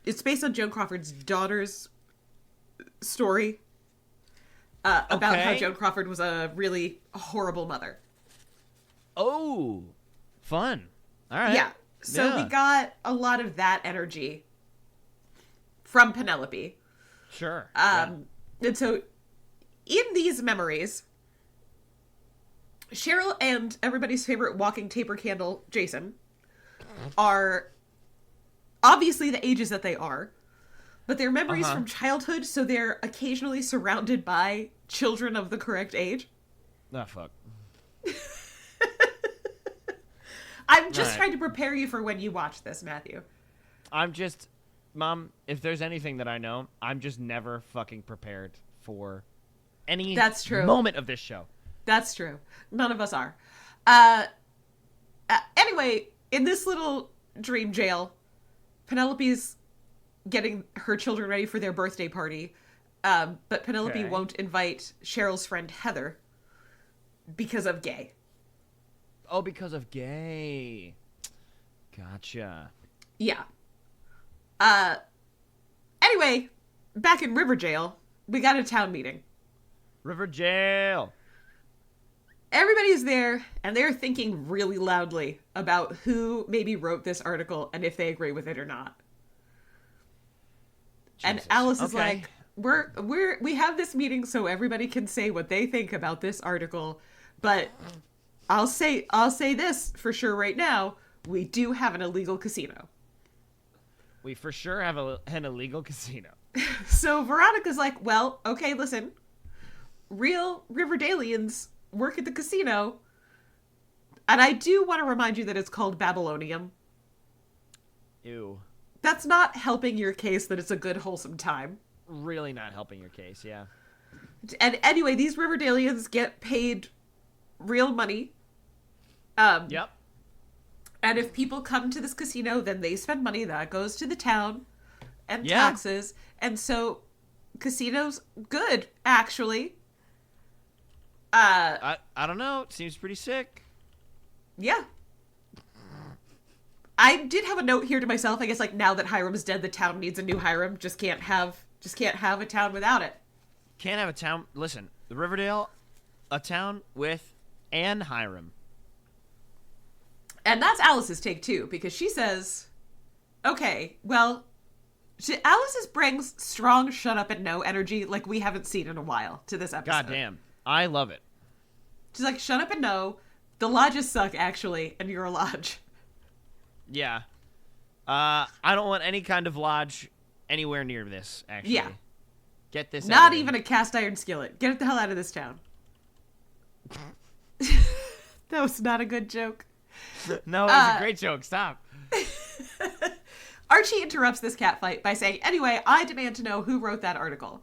It's based on Joan Crawford's daughter's story about how Joan Crawford was a really horrible mother. Oh, fun. All right. Yeah. So we got a lot of that energy from Penelope. Sure. And so in these memories, Cheryl and everybody's favorite walking taper candle, Jason, are obviously the ages that they are, but they're memories from childhood, so they're occasionally surrounded by children of the correct age. Oh, fuck. I'm just trying to prepare you for when you watch this, Matthew. Mom, if there's anything that I know, I'm just never fucking prepared for any moment of this show. That's true. None of us are. Anyway, in this little dream jail, Penelope's getting her children ready for their birthday party, but Penelope won't invite Cheryl's friend Heather because of gay. Oh, because of gay. Gotcha. Yeah. Anyway, back in River Jail, we got a town meeting. River Jail. Everybody's there, and they're thinking really loudly about who maybe wrote this article and if they agree with it or not. Jesus. And Alice is like, we have this meeting so everybody can say what they think about this article, but I'll say this for sure right now, we do have an illegal casino. We for sure have an illegal casino. So Veronica's like, well, okay, listen. Real Riverdalians work at the casino. And I do want to remind you that it's called Babylonium. Ew. That's not helping your case that it's a good, wholesome time. Really not helping your case, yeah. And anyway, these Riverdalians get paid real money. Yep. And if people come to this casino, then they spend money that goes to the town and taxes. And so, casino's good, actually. I don't know. It seems pretty sick. Yeah. I did have a note here to myself. I guess like now that Hiram's dead, the town needs a new Hiram. Just can't have a town without it. Can't have a town. Listen, the Riverdale, a town with an Hiram. And that's Alice's take too, because she says, okay, well, Alice brings strong shut up and no energy like we haven't seen in a while to this episode. Goddamn. I love it. She's like, shut up and no. The lodges suck, actually, and you're a lodge. Yeah. I don't want any kind of lodge anywhere near this, actually. Yeah. Get this Not even a cast iron skillet. Get it the hell out of this town. That was not a good joke. No, it was a great joke. Stop. Archie interrupts this catfight by saying, anyway, I demand to know who wrote that article.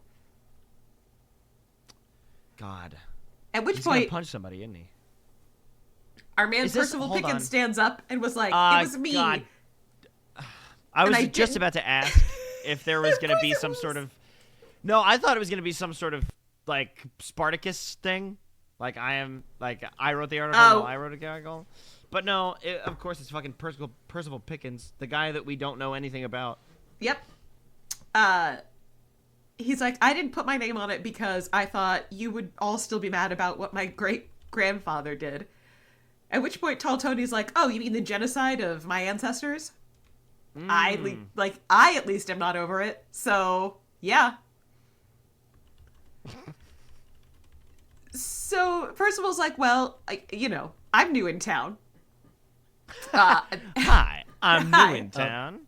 God. At which He's point, gonna punch somebody, isn't he? our man Percival Pickins stands up and was like, it was me. God. I was just about to ask if there was going to be some sort of... No, I thought it was going to be some sort of, like, Spartacus thing. Like, I wrote the article, no, I wrote the article. But no, of course it's fucking Percival Pickins, the guy that we don't know anything about. Yep. He's like, I didn't put my name on it because I thought you would all still be mad about what my great-grandfather did. At which point Tall Tony's like, oh, you mean the genocide of my ancestors? I at least am not over it. So, yeah. So Percival's like, well, I'm new in town. Hi, I'm new in town.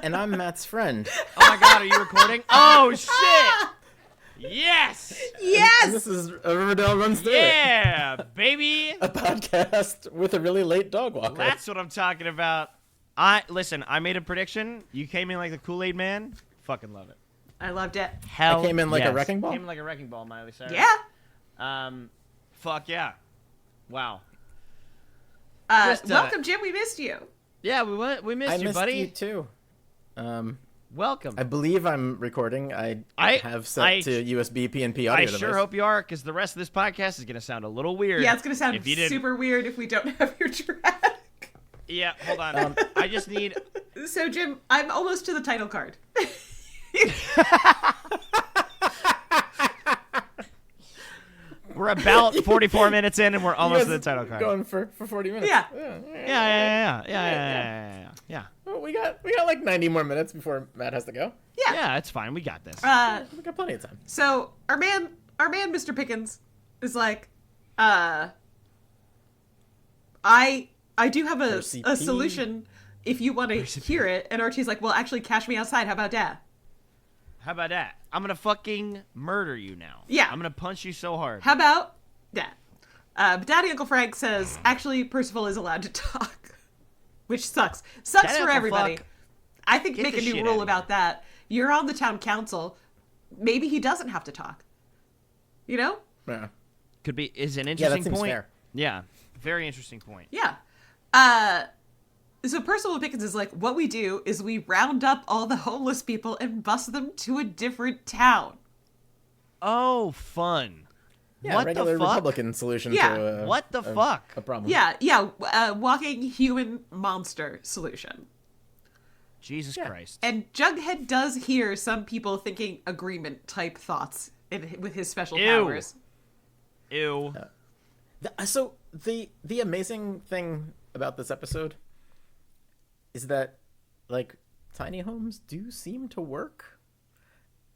And I'm Matt's friend. Oh my god, are you recording? Oh shit! Yes! Yes! And this is Riverdale Runs Through Yeah, baby! A podcast with a really late dog walker. That's what I'm talking about. Listen, I made a prediction. You came in like the Kool-Aid man. Fucking love it. I loved it. Hell I came in like yes. a wrecking ball? Came in like a wrecking ball, Miley Cyrus. Yeah. Fuck yeah. Wow. Welcome, Jim. We missed you. Yeah, we missed you, buddy. I missed you too. Welcome. I believe I'm recording. I have set to USB PNP audio I device. sure hope you are, because the rest of this podcast is going to sound a little weird. Yeah, it's going to sound super weird if we don't have your track. Yeah, hold on. I just need... So, Jim, I'm almost to the title card. We're about 44 minutes in, and we're almost to the title card. Going for 40 minutes. Yeah. Yeah. Well, we got like 90 more minutes before Matt has to go. Yeah. Yeah, it's fine. We got this. We got plenty of time. So our man, Mr. Pickins, is like, I do have a solution if you want to hear it. And Archie's like, well, actually, cash me outside. How about that? How about that? I'm gonna fucking murder you now. Yeah. I'm gonna punch you so hard. How about that? But Daddy Uncle Frank says, actually, Percival is allowed to talk. Which sucks. Sucks Daddy for Uncle everybody. Fuck. I think Get make the a new shit rule out of about that. You're on the town council. Maybe he doesn't have to talk. You know? Yeah. Could be is an Yeah, interesting that seems point. fair. Yeah, very interesting point. Yeah. So Percival Pickens is like, what we do is we round up all the homeless people and bus them to a different town. Oh, fun. Yeah, What regular the fuck? Republican solution Yeah. to What the fuck? a problem. Yeah. Walking human monster solution. Jesus Christ. And Jughead does hear some people thinking agreement type thoughts with his special powers. Ew. So the amazing thing about this episode is that, like, tiny homes do seem to work,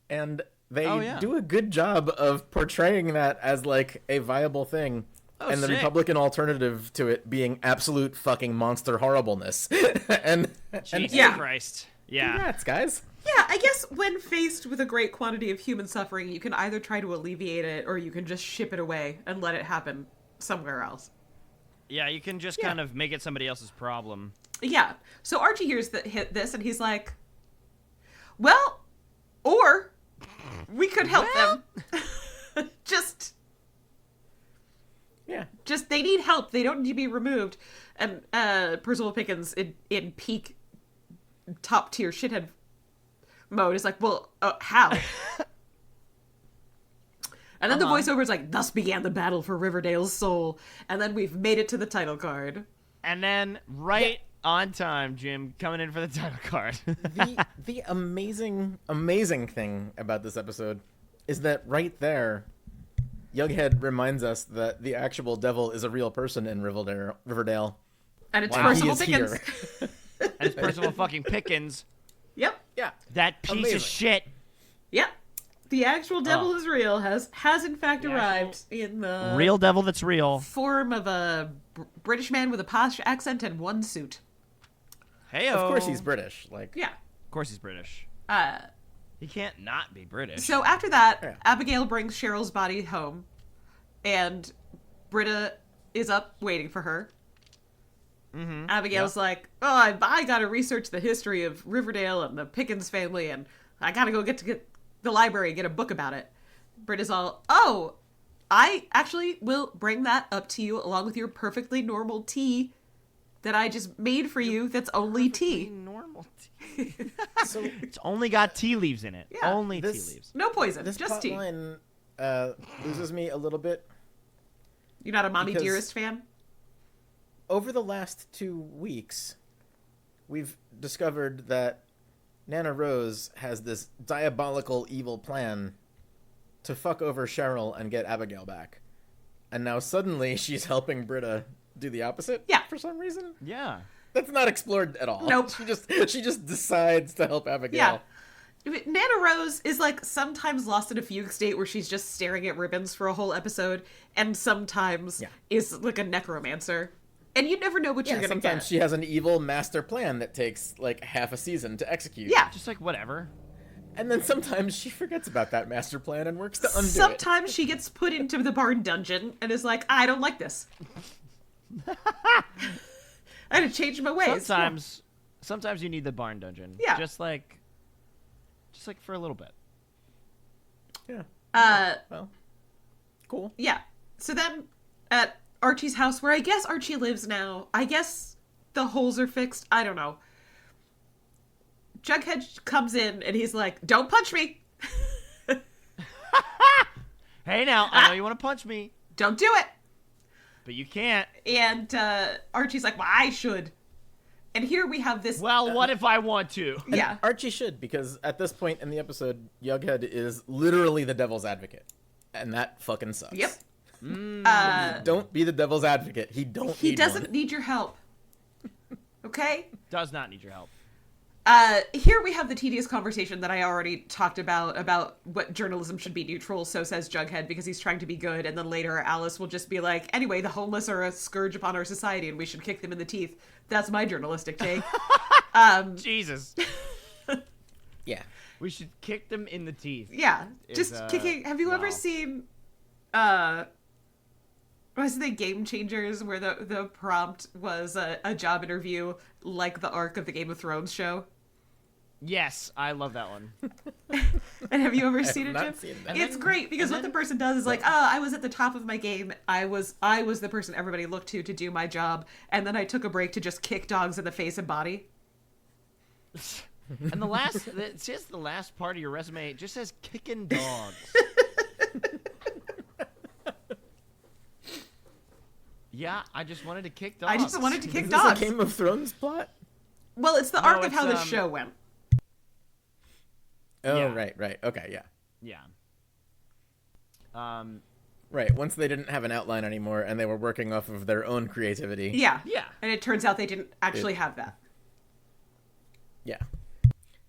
and they do a good job of portraying that as like a viable thing, and the Republican alternative to it being absolute fucking monster horribleness. and Jesus Christ. Yeah. Congrats, guys. Yeah, I guess when faced with a great quantity of human suffering, you can either try to alleviate it or you can just ship it away and let it happen somewhere else. Yeah, you can just kind of make it somebody else's problem. Yeah. So Archie hears this and he's like, well, or we could help them. Just they need help. They don't need to be removed. And Percival Pickens in peak top tier shithead mode is like, well, how? And then the voiceover is like, thus began the battle for Riverdale's soul. And then we've made it to the title card. And then on time, Jim, coming in for the title card. the amazing thing about this episode is that right there, Jughead reminds us that the actual devil is a real person in Riverdale. And it's Percival Pickins. And it's Percival fucking Pickins. Yep. Yeah. That piece of shit. Yep. The actual devil is real, has in fact arrived in the... Real devil that's real. ...form of a British man with a posh accent and one suit. Hey-o. Of course he's British. Yeah. Of course he's British. He can't not be British. So after that, Abigail brings Cheryl's body home, and Britta is up waiting for her. Mm-hmm. Abigail's like, oh, I gotta research the history of Riverdale and the Pickins family, and I gotta go get to the library and get a book about it. Britta's all, oh, I actually will bring that up to you along with your perfectly normal tea that I just made for you that's only tea. Normal tea. So it's only got tea leaves in it. Yeah. Only tea leaves. No poison, this just tea. This plotline loses me a little bit. You're not a Mommy Dearest fan? Over the last 2 weeks, we've discovered that Nana Rose has this diabolical evil plan to fuck over Cheryl and get Abigail back. And now suddenly she's helping Britta do the opposite? Yeah. For some reason? Yeah. That's not explored at all. Nope. She just decides to help Abigail. Yeah. Nana Rose is like sometimes lost in a fugue state where she's just staring at ribbons for a whole episode, and sometimes is like a necromancer. And you never know what you're going to get. Sometimes she has an evil master plan that takes like half a season to execute. Yeah. Just like whatever. And then sometimes she forgets about that master plan and works to undo it. Sometimes she gets put into the barn dungeon and is like, I don't like this. I had to change my ways. Sometimes you need the barn dungeon. Yeah. Just like for a little bit. Yeah. Well, cool. Yeah. So then at Archie's house, where I guess Archie lives now, I guess the holes are fixed. I don't know. Jughead comes in and he's like, don't punch me. Hey now, I know you want to punch me. Don't do it. But you can't. And Archie's like, well, I should. And here we have this... Well, what if I want to? Yeah. Archie should, because at this point in the episode, Jughead is literally the devil's advocate. And that fucking sucks. Yep. Don't be the devil's advocate. He doesn't need your help. Okay? Does not need your help. Here we have the tedious conversation that I already talked about what journalism should be neutral, so says Jughead, because he's trying to be good, and then later Alice will just be like, anyway, the homeless are a scourge upon our society, and we should kick them in the teeth. That's my journalistic take. Jesus. Yeah. We should kick them in the teeth. Yeah. Just kicking... Have you ever seen... was the Game Changers, where the prompt was a job interview like the arc of the Game of Thrones show? Yes, I love that one. And have you ever seen it, Jim? Seen that. It's great because what the person does is like, I was at the top of my game. I was the person everybody looked to do my job, and then I took a break to just kick dogs in the face and body. And the last part of your resume just says kicking dogs. Yeah, I just wanted to kick dogs. I just wanted to kick Is dogs. this a Game of Thrones plot? Well, it's the arc of how the show went. Oh, Yeah. right. Okay, yeah. Yeah. Right, once they didn't have an outline anymore and they were working off of their own creativity. Yeah. Yeah. And it turns out they didn't actually have that. Yeah.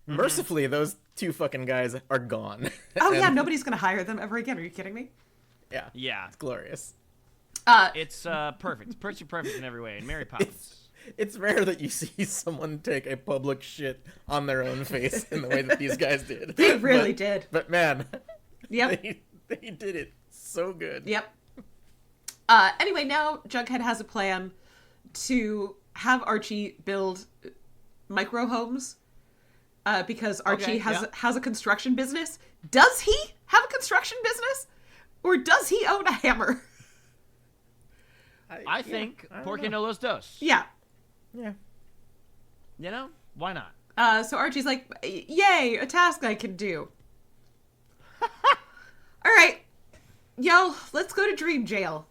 Mercifully, those two fucking guys are gone. Oh, yeah, nobody's going to hire them ever again. Are you kidding me? Yeah. Yeah. It's glorious. It's perfect. It's perfect in every way. And Mary Poppins. It's rare that you see someone take a public shit on their own face in the way that these guys did. They really did. But man, Yep. they did it so good. Yep. Anyway, now Jughead has a plan to have Archie build micro homes because Archie has a construction business. Does he have a construction business? Or does he own a hammer? I think porque no los dos. Yeah. Yeah. You know? Why not? So Archie's like, yay, a task I can do. All right. Yo, let's go to Dream Jail.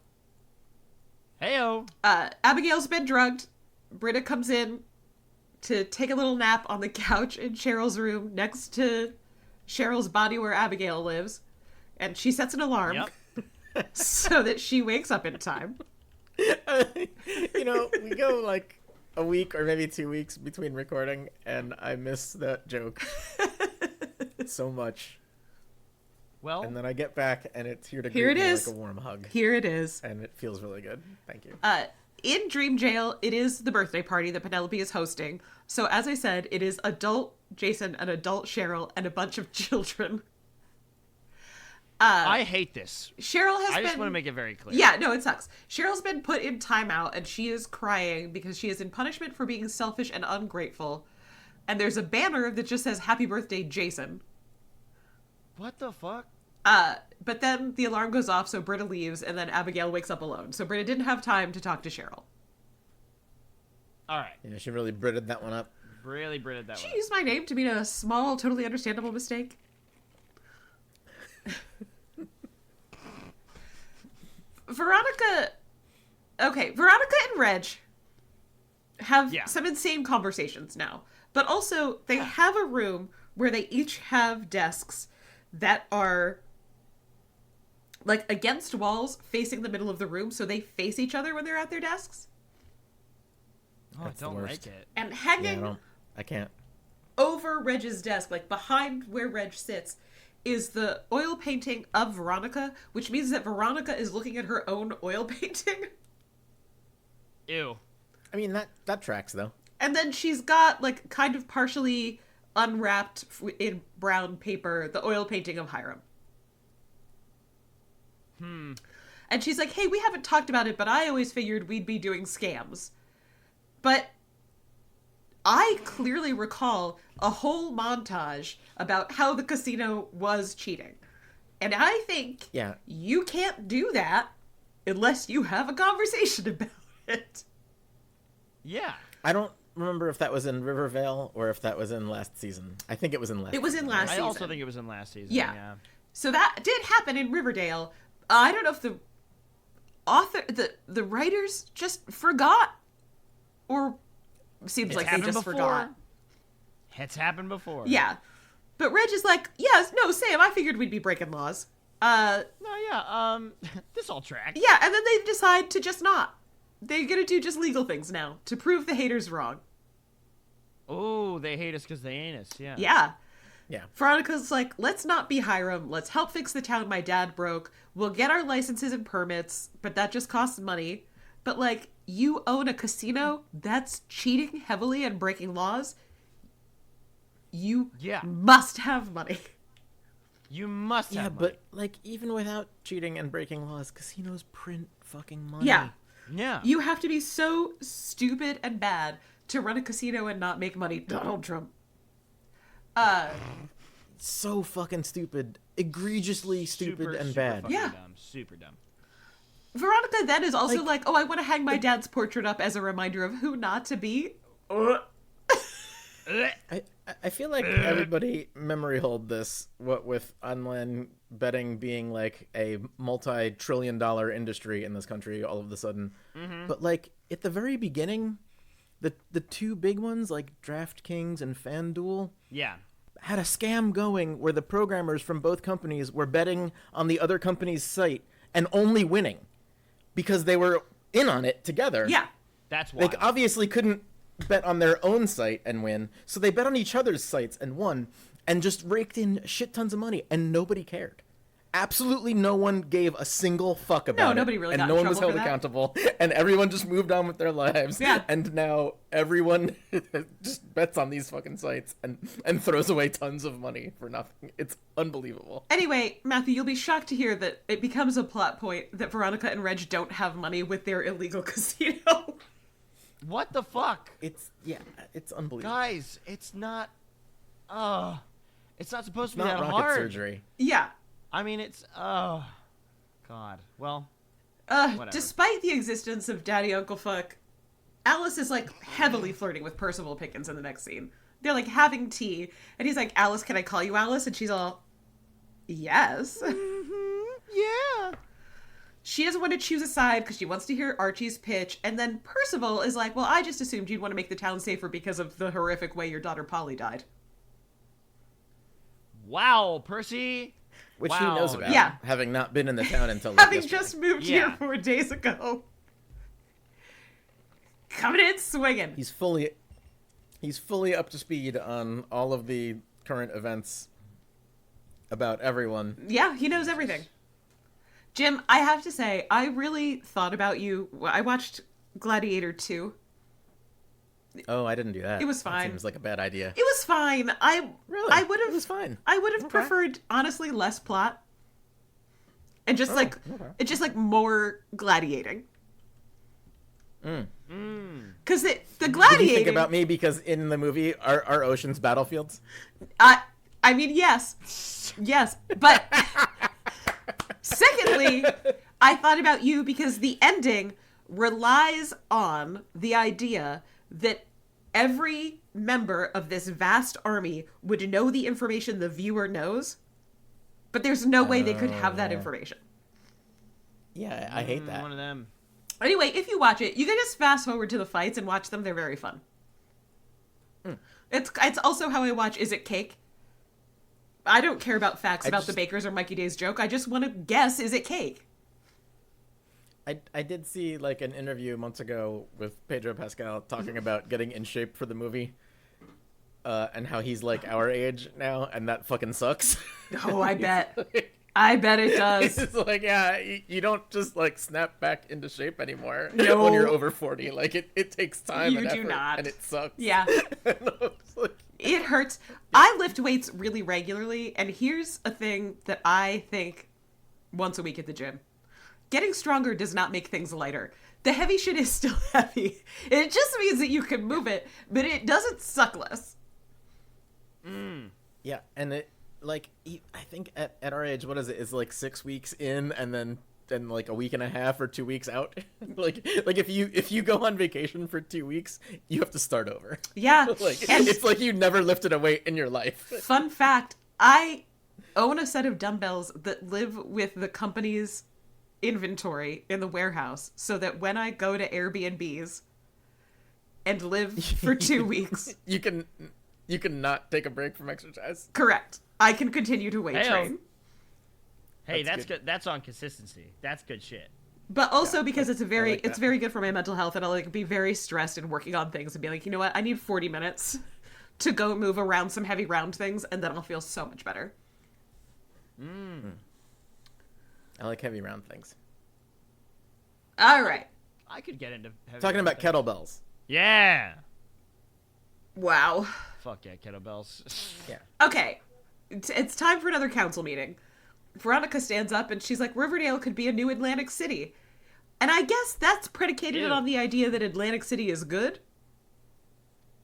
Heyo. Abigail's been drugged. Britta comes in to take a little nap on the couch in Cheryl's room next to Cheryl's body where Abigail lives. And she sets an alarm so that she wakes up in time. You know, we go like a week or maybe 2 weeks between recording, and I miss that joke so much. Well, and then I get back, and it's here to Here greet it me is. like a warm hug. Here it is. And it feels really good. Thank you. In Dream Jail, it is the birthday party that Penelope is hosting. So as I said, it is adult Jason and adult Cheryl and a bunch of children. I hate this. Cheryl has I just been... want to make it very clear. Yeah, no, it sucks. Cheryl's been put in timeout, and she is crying because she is in punishment for being selfish and ungrateful. And there's a banner that just says, Happy Birthday, Jason. What the fuck? But then the alarm goes off, so Britta leaves, and then Abigail wakes up alone. So Britta didn't have time to talk to Cheryl. All right. Yeah, she really Britted that one up. Really Britted that one. She used my name to mean a small, totally understandable mistake. Veronica and Reg have some insane conversations now. But also, they have a room where they each have desks that are like against walls facing the middle of the room, so they face each other when they're at their desks. Oh, That's I don't the worst. like it. And hanging I can't. over Reg's desk, like behind where Reg sits, is the oil painting of Veronica, which means that Veronica is looking at her own oil painting. Ew. I mean, that tracks, though. And then she's got, like, kind of partially unwrapped in brown paper, the oil painting of Hiram. And she's like, hey, we haven't talked about it, but I always figured we'd be doing scams. But I clearly recall a whole montage about how the casino was cheating. And I think you can't do that unless you have a conversation about it. Yeah. I don't remember if that was in Riverdale or if that was in last season. I think it was in last season. It was in last season. I also think it was in last season. Yeah. So that did happen in Riverdale. I don't know if the author, the writers just forgot, or seems like they just forgot. It's happened before. Yeah. But Reg is like, yes, no, Sam, I figured we'd be breaking laws. This all tracks. Yeah, and then they decide to just not. They're gonna do just legal things now to prove the haters wrong. Oh, they hate us because they ain't us. Yeah. Yeah. Yeah. Veronica's like, let's not be Hiram. Let's help fix the town my dad broke. We'll get our licenses and permits, but that just costs money. But, like, you own a casino? That's cheating heavily and breaking laws? You must have money. You must have money. But, like, even without cheating and breaking laws, casinos print fucking money. Yeah. Yeah. You have to be so stupid and bad to run a casino and not make money. Donald Trump. So fucking stupid. Egregiously stupid and bad. Dumb. Super dumb. Veronica then is also like, oh, I want to hang my dad's portrait up as a reminder of who not to be. I feel like everybody memory hold this, what with online betting being like a multi-trillion-dollar industry in this country all of a sudden. Mm-hmm. But like at the very beginning, the two big ones like DraftKings and FanDuel had a scam going where the programmers from both companies were betting on the other company's site and only winning because they were in on it together. Yeah. That's why. They obviously couldn't bet on their own site and win, so they bet on each other's sites and won, and just raked in shit tons of money, and nobody cared. Absolutely no one gave a single fuck about it. No, nobody really got and no in one was trouble held for that. accountable, and everyone just moved on with their lives. Yeah. And now everyone just bets on these fucking sites and throws away tons of money for nothing. It's unbelievable. Anyway, Matthew, you'll be shocked to hear that it becomes a plot point that Veronica and Reg don't have money with their illegal casino. What the fuck? It's unbelievable. Guys, it's not supposed to be Not that rocket hard. surgery. Yeah. I mean, it's God. Well, despite the existence of Daddy Uncle Fuck, Alice is like heavily flirting with Percival Pickins in the next scene. They're like having tea, and he's like, Alice, can I call you Alice? And she's all, yes. mm-hmm. Yeah. She doesn't want to choose a side because she wants to hear Archie's pitch. And then Percival is like, well, I just assumed you'd want to make the town safer because of the horrific way your daughter Polly died. Wow, Percy. Which wow. he knows about, having not been in the town until like having yesterday. just moved here 4 days ago. Coming in swinging. He's fully up to speed on all of the current events about everyone. Yeah, he knows everything. Jim, I have to say, I really thought about you. I watched Gladiator 2. Oh, I didn't do that. It was fine. That seems like a bad idea. It was fine. I would have. It was fine. I would have preferred, honestly, less plot, and just it's just like more gladiating. Because the gladiating. Did you think about me because in the movie are oceans battlefields? I mean, yes, but secondly, I thought about you because the ending relies on the idea that every member of this vast army would know the information the viewer knows, but there's no way they could have that information. Yeah, I hate that. One of them. Anyway, if you watch it, you can just fast forward to the fights and watch them. They're very fun. It's also how I watch Is It Cake? I don't care about facts about the bakers or Mikey Day's joke. I just want to guess, is it cake? I did see like an interview months ago with Pedro Pascal talking about getting in shape for the movie, and how he's like our age now, and that fucking sucks. Oh, I bet. I bet it does. It's like, yeah, you don't just like snap back into shape anymore No. when you're over 40. Like it takes time You and do effort, not. and it sucks. Yeah. It hurts. I lift weights really regularly, and here's a thing that I think once a week at the gym. Getting stronger does not make things lighter. The heavy shit is still heavy. It just means that you can move it, but it doesn't suck less. Yeah, and it like I think at our age, what is it? It's like 6 weeks in, and then like a week and a half or 2 weeks out. like if you go on vacation for 2 weeks, you have to start over. Yeah, like and it's like you never lifted a weight in your life. Fun fact: I own a set of dumbbells that live with the company's inventory in the warehouse, so that when I go to Airbnbs and live for 2 weeks, you can not take a break from exercise. Correct. I can continue to weight train. Hey, that's good. That's on consistency. That's good shit. But also because it's like it's very good for my mental health, and I'll like be very stressed and working on things and be like, you know what, I need 40 minutes to go move around some heavy round things, and then I'll feel so much better. I like heavy round things. All right. I could get into heavy Talking about things. kettlebells. Yeah. Wow. Fuck yeah, kettlebells. Yeah. Okay. It's time for another council meeting. Veronica stands up and she's like, Riverdale could be a new Atlantic City. And I guess that's predicated on the idea that Atlantic City is good.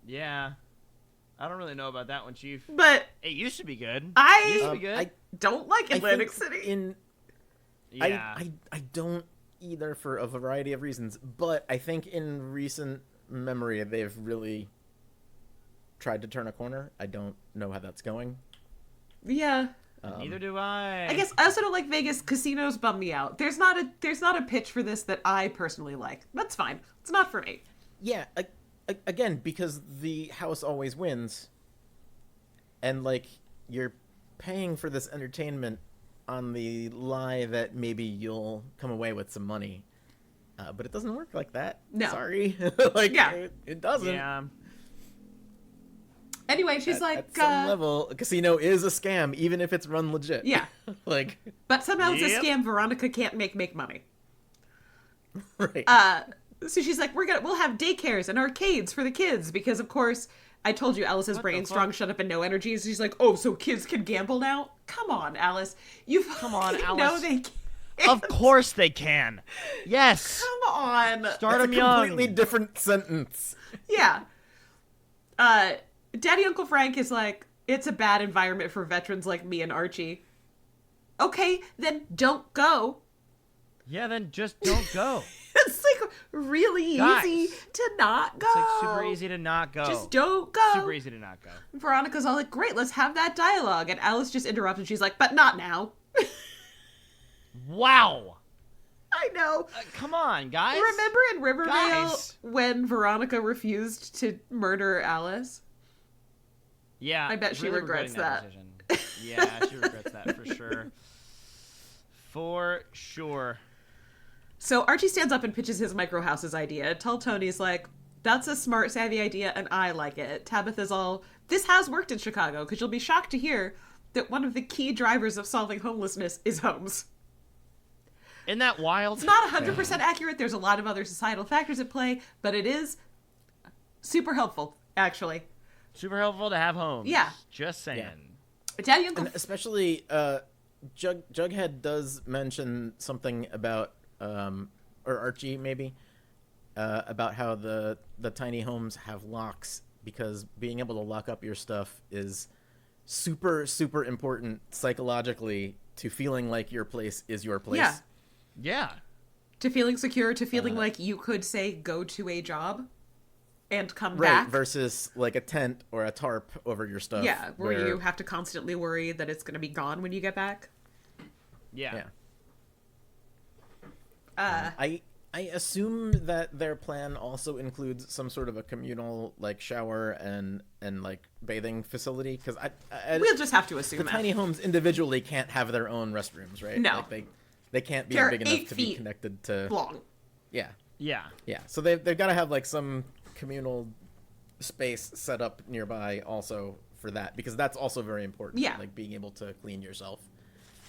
Yeah. I don't really know about that one, Chief. But it used to be good. I used to be good. I don't like Atlantic think City. Yeah. I don't either for a variety of reasons, but I think in recent memory they've really tried to turn a corner. I don't know how that's going. Yeah. Neither do I. I guess I also don't like Vegas. Casinos bum me out. There's not a pitch for this that I personally like. That's fine. It's not for me. Yeah, again, because the house always wins, and like you're paying for this entertainment on the lie that maybe you'll come away with some money, but it doesn't work like that. No. Sorry. Like, yeah, it doesn't. Yeah. Anyway, she's like, at some level, a casino is a scam, even if it's run legit. Yeah. Like, but somehow it's a scam. Veronica can't make money. Right. So she's like, we'll have daycares and arcades for the kids because, of course, I told you Alice is brain strong, shut up, and no energy. So she's like, oh, so kids can gamble now? Come on, Alice. Come on, Alice. No, they can't. Of course they can. Yes. Come on. Start them a young. Completely different sentence. Yeah. Daddy Uncle Frank is like, it's a bad environment for veterans like me and Archie. Okay, then don't go. Yeah, then just don't go. It's like really easy to not go. It's like super easy to not go. Just don't go. Super easy to not go. Veronica's all like, great, let's have that dialogue. And Alice just interrupts and she's like, but not now. Wow. I know. Come on, guys. Remember in Riverdale Guys. when Veronica refused to murder Alice? Yeah. I bet she really regrets regretting that. decision. Yeah, she regrets that for sure. For sure. So Archie stands up and pitches his microhouses idea. Tall Tony's like, that's a smart, savvy idea, and I like it. Tabitha's all, this has worked in Chicago, because you'll be shocked to hear that one of the key drivers of solving homelessness is homes. Isn't that wild? It's not 100% accurate. There's a lot of other societal factors at play, but it is super helpful, actually. Super helpful to have homes. Yeah. Just saying. Yeah. Daddy Uncle... And especially, Jughead does mention something about, or Archie maybe, about how the tiny homes have locks, because being able to lock up your stuff is super, super important psychologically to feeling like your place is your place. Yeah. Yeah. To feeling secure, to feeling like you could, say, go to a job and come Right, back. versus like a tent or a tarp over your stuff. Yeah, where you have to constantly worry that it's going to be gone when you get back. Yeah. I assume that their plan also includes some sort of a communal like shower and like bathing facility, because We'll just have to assume the that. tiny homes individually can't have their own restrooms, right? No. Like they can't be They're big 8 enough to be feet connected to. long. Yeah, Yeah. yeah. So they've got to have like some communal space set up nearby also for that, because that's also very important. Yeah. Like being able to clean yourself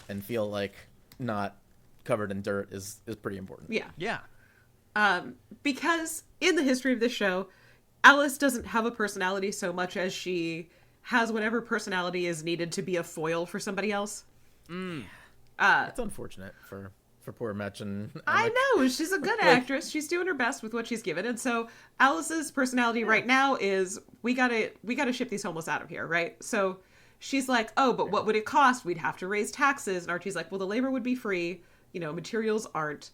and feel like not covered in dirt is pretty important. Yeah. Yeah. Because in the history of this show, Alice doesn't have a personality so much as she has whatever personality is needed to be a foil for somebody else. It's unfortunate for poor Metch and I Alec. know, she's a good actress. She's doing her best with what she's given. And so Alice's personality right now is we gotta ship these homeless out of here, right? So she's like, oh, but what would it cost? We'd have to raise taxes. And Archie's like, well, the labor would be free. You know, materials aren't.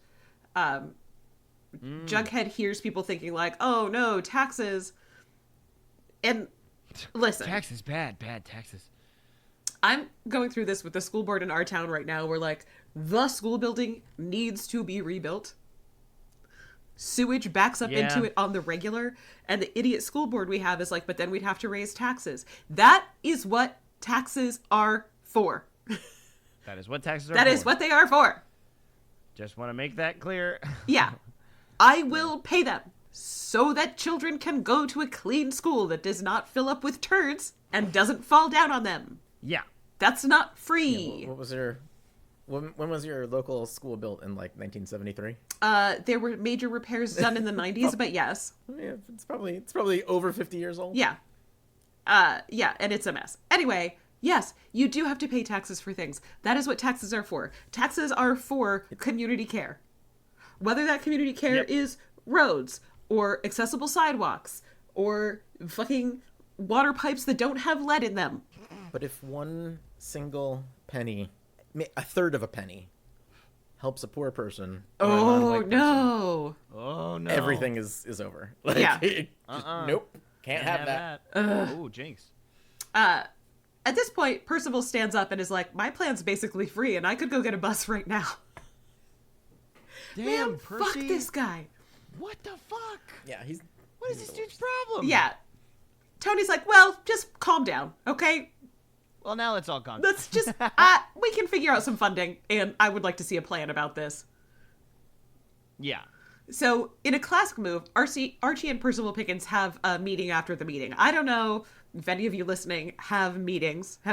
Jughead hears people thinking like, oh no, taxes. And listen. Taxes, bad taxes. I'm going through this with the school board in our town right now. We're like, the school building needs to be rebuilt. Sewage backs up into it on the regular. And the idiot school board we have is like, but then we'd have to raise taxes. That is what taxes are for. That is what taxes are That for. is what they are for. Just want to make that clear. Yeah. I will pay them so that children can go to a clean school that does not fill up with turds and doesn't fall down on them. Yeah. That's not free. What was your when was your local school built in like 1973? There were major repairs done in the 90s, but yes. Yeah, it's probably over 50 years old. Yeah. Yeah, and it's a mess. Anyway, yes, you do have to pay taxes for things. That is what taxes are for. Taxes are for community care. Whether that community care is roads or accessible sidewalks or fucking water pipes that don't have lead in them. But if one single penny, a third of a penny, helps a poor person, or a Oh non-white no. Oh no. everything is over. Like, Yeah. Nope. Can't have that. Oh, jinx. At this point, Percival stands up and is like, my plan's basically free and I could go get a bus right now. Damn, Man, Percy. fuck this guy. What the fuck? Yeah, What is this dude's problem? Yeah. Tony's like, well, just calm down, okay? Well, now let's all calm. Let's just, we can figure out some funding, and I would like to see a plan about this. Yeah. So, in a classic move, Archie and Percival Pickins have a meeting after the meeting. I don't know if any of you listening have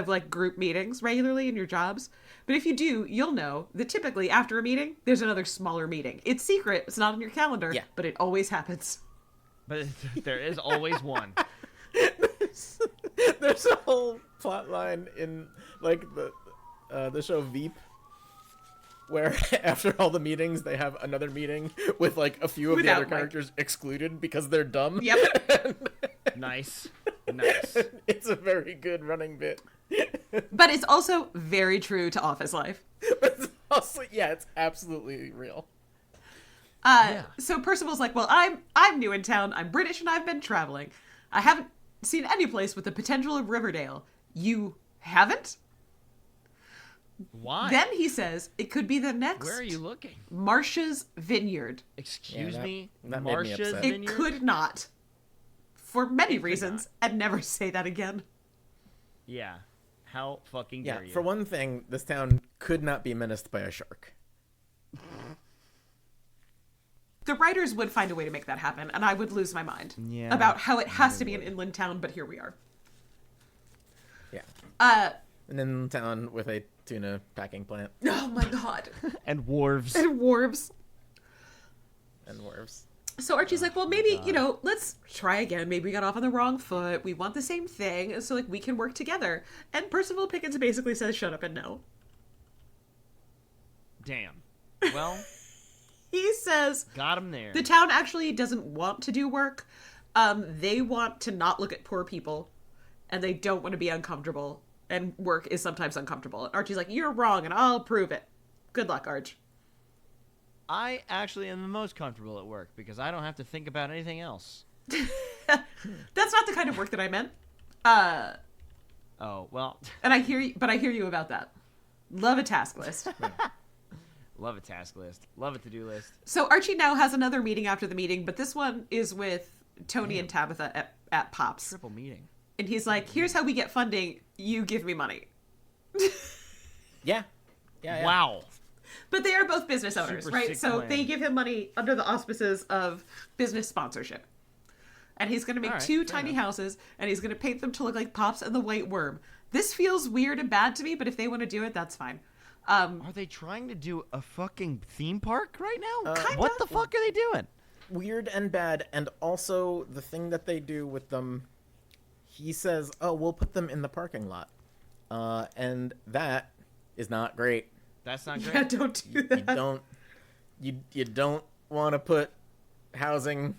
like group meetings regularly in your jobs. But if you do, you'll know that typically after a meeting, there's another smaller meeting. It's secret, it's not on your calendar, but it always happens. But there is always one. There's a whole plot line in like the show Veep, where after all the meetings they have another meeting with like a few of the other characters excluded because they're dumb. Yep. Nice. It's a very good running bit. But it's also very true to office life. But it's also, it's absolutely real. So Percival's like, well, I'm new in town. I'm British and I've been traveling. I haven't seen any place with the potential of Riverdale. You haven't? Why? Then he says it could be the next. Where are you looking? Marcia's Vineyard. Excuse me? that made me Marcia's upset. Vineyard? It could not. For many reasons. And never say that again. Yeah. How fucking dare you? For one thing, this town could not be menaced by a shark. The writers would find a way to make that happen, and I would lose my mind about how it has to be an inland town, but here we are. Yeah. An inland town with a tuna packing plant. Oh my god. And wharves. And wharves. And wharves. So Archie's like, well, maybe, let's try again. Maybe we got off on the wrong foot. We want the same thing, so, we can work together. And Percival Pickins basically says, shut up and no. Damn. Well... He says... Got him there. The town actually doesn't want to do work. They want to not look at poor people. And they don't want to be uncomfortable. And work is sometimes uncomfortable. And Archie's like, you're wrong, and I'll prove it. Good luck, Arch. I actually am the most comfortable at work because I don't have to think about anything else. That's not the kind of work that I meant. Oh, well. And I hear you about that. Love a task list. Love a task list. Love a to-do list. So Archie now has another meeting after the meeting, but this one is with Tony and Tabitha at Pops. Triple meeting. And he's like, here's how we get funding. You give me money. Yeah. Wow. But they are both business owners, Super right? sick So plan. they give him money under the auspices of business sponsorship. And he's going to make two tiny houses, and he's going to paint them to look like Pops and the White Worm. This feels weird and bad to me, but if they want to do it, that's fine. Are they trying to do a fucking theme park right now? Kinda. What the fuck are they doing? Weird and bad, and also the thing that they do with them, he says, oh, we'll put them in the parking lot. And that is not great. That's not great. Yeah, don't do that. You don't want to put housing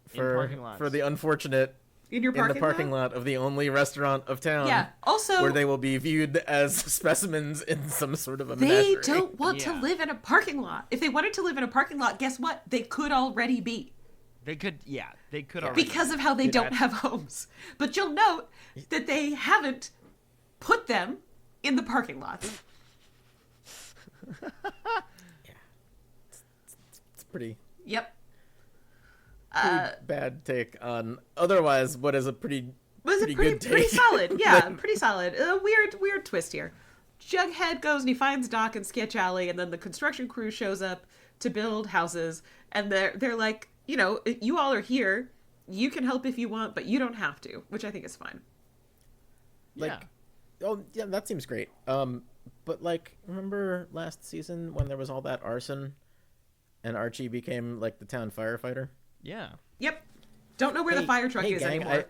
for the unfortunate in the parking lot of the only restaurant of town. Yeah. Also, where they will be viewed as specimens in some sort of a menagerie. They don't want to live in a parking lot. If they wanted to live in a parking lot, guess what? They could already be. They could already. Because of how they don't have homes. But you'll note that they haven't put them in the parking lots. Yeah. It's pretty... Yep. Bad take on otherwise what is a pretty good take. Pretty solid. Yeah, pretty solid. A weird twist here. Jughead goes and he finds Doc in Sketch Alley, and then the construction crew shows up to build houses, and they're like, you all are here. You can help if you want, but you don't have to, which I think is fine. Oh yeah, that seems great. But remember last season when there was all that arson, and Archie became the town firefighter? Yeah. Yep. Don't know where the fire truck is gang, anymore.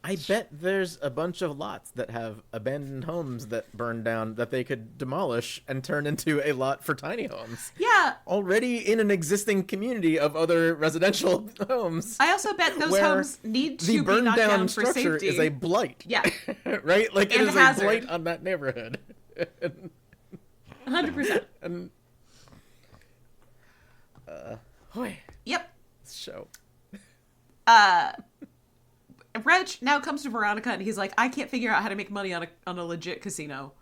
I bet there's a bunch of lots that have abandoned homes that burned down that they could demolish and turn into a lot for tiny homes. Yeah. Already in an existing community of other residential homes. I also bet those homes need to be burned knocked down down for structure safety. Is a blight. Yeah. Right? It And is a hazard. a blight on that neighborhood. 100%. And Yep. show. Reg now comes to Veronica and he's like, I can't figure out how to make money on a legit casino.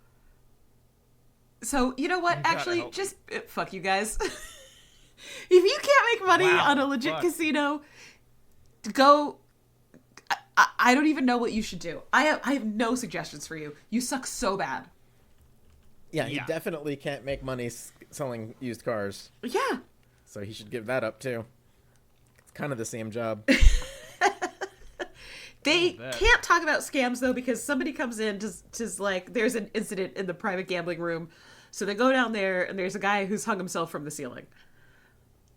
So, you know what? Actually, just fuck you guys. If you can't make money on a legit casino, go... I don't even know what you should do. I have no suggestions for you. You suck so bad. Yeah, he definitely can't make money selling used cars. Yeah. So he should give that up, too. It's kind of the same job. They can't talk about scams, though, because somebody comes in to there's an incident in the private gambling room. So they go down there, and there's a guy who's hung himself from the ceiling.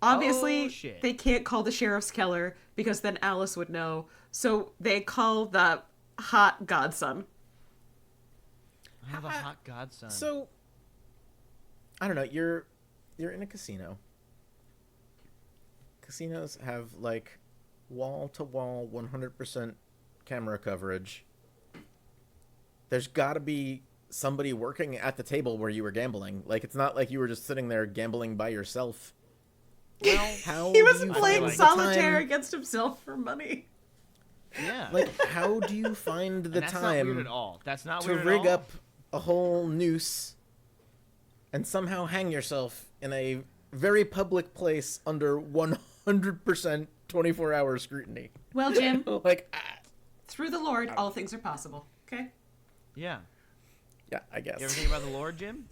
Obviously, they can't call the sheriff's Keller, because then Alice would know. So they call the hot godson. I have a hot godson. So, I don't know, you're in a casino. Casinos have, wall-to-wall 100% camera coverage. There's gotta be somebody working at the table where you were gambling. It's not like you were just sitting there gambling by yourself. Well, how he was playing solitaire time... against himself for money. Yeah. How do you find the that's time not weird at all. That's not to weird rig at all. up a whole noose and somehow hang yourself in a very public place under 100% 24-hour scrutiny. Well, Jim, through the Lord, all things are possible. Okay? Yeah. Yeah, I guess. You ever think about the Lord, Jim?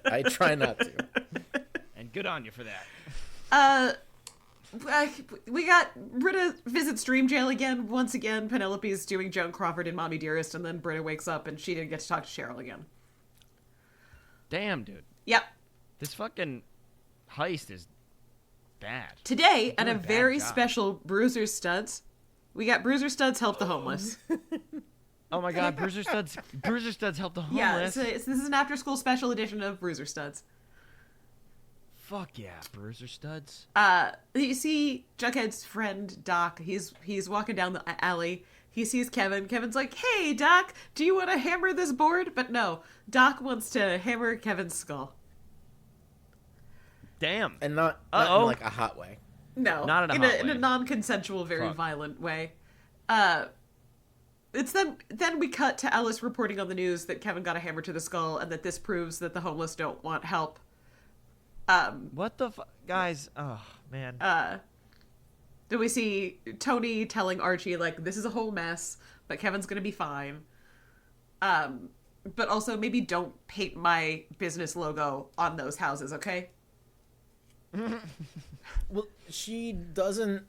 I try not to. And good on you for that. We got Britta visits Dream Jail again. Once again, Penelope's doing Joan Crawford and Mommy Dearest, and then Britta wakes up and she didn't get to talk to Cheryl again. Damn, dude. Yep. This fucking heist is bad. Today, at a very special Bruiser Studs, we got Bruiser Studs help the homeless. Oh my god, Bruiser Studs help the homeless. Yeah, this is an after-school special edition of Bruiser Studs. Fuck yeah, Bruiser Studs. You see Jughead's friend Doc. He's walking down the alley. He sees Kevin. Kevin's like, "Hey, Doc, do you want to hammer this board?" But no, Doc wants to hammer Kevin's skull. Damn. And not in like a hot way. No, not in a hot way. In a non-consensual, very violent way. It's then we cut to Alice reporting on the news that Kevin got a hammer to the skull and that this proves that the homeless don't want help. What the guys? Oh man. Then we see Tony telling Archie like, this is a whole mess, but Kevin's gonna be fine. But also maybe don't paint my business logo on those houses, okay? Well, she doesn't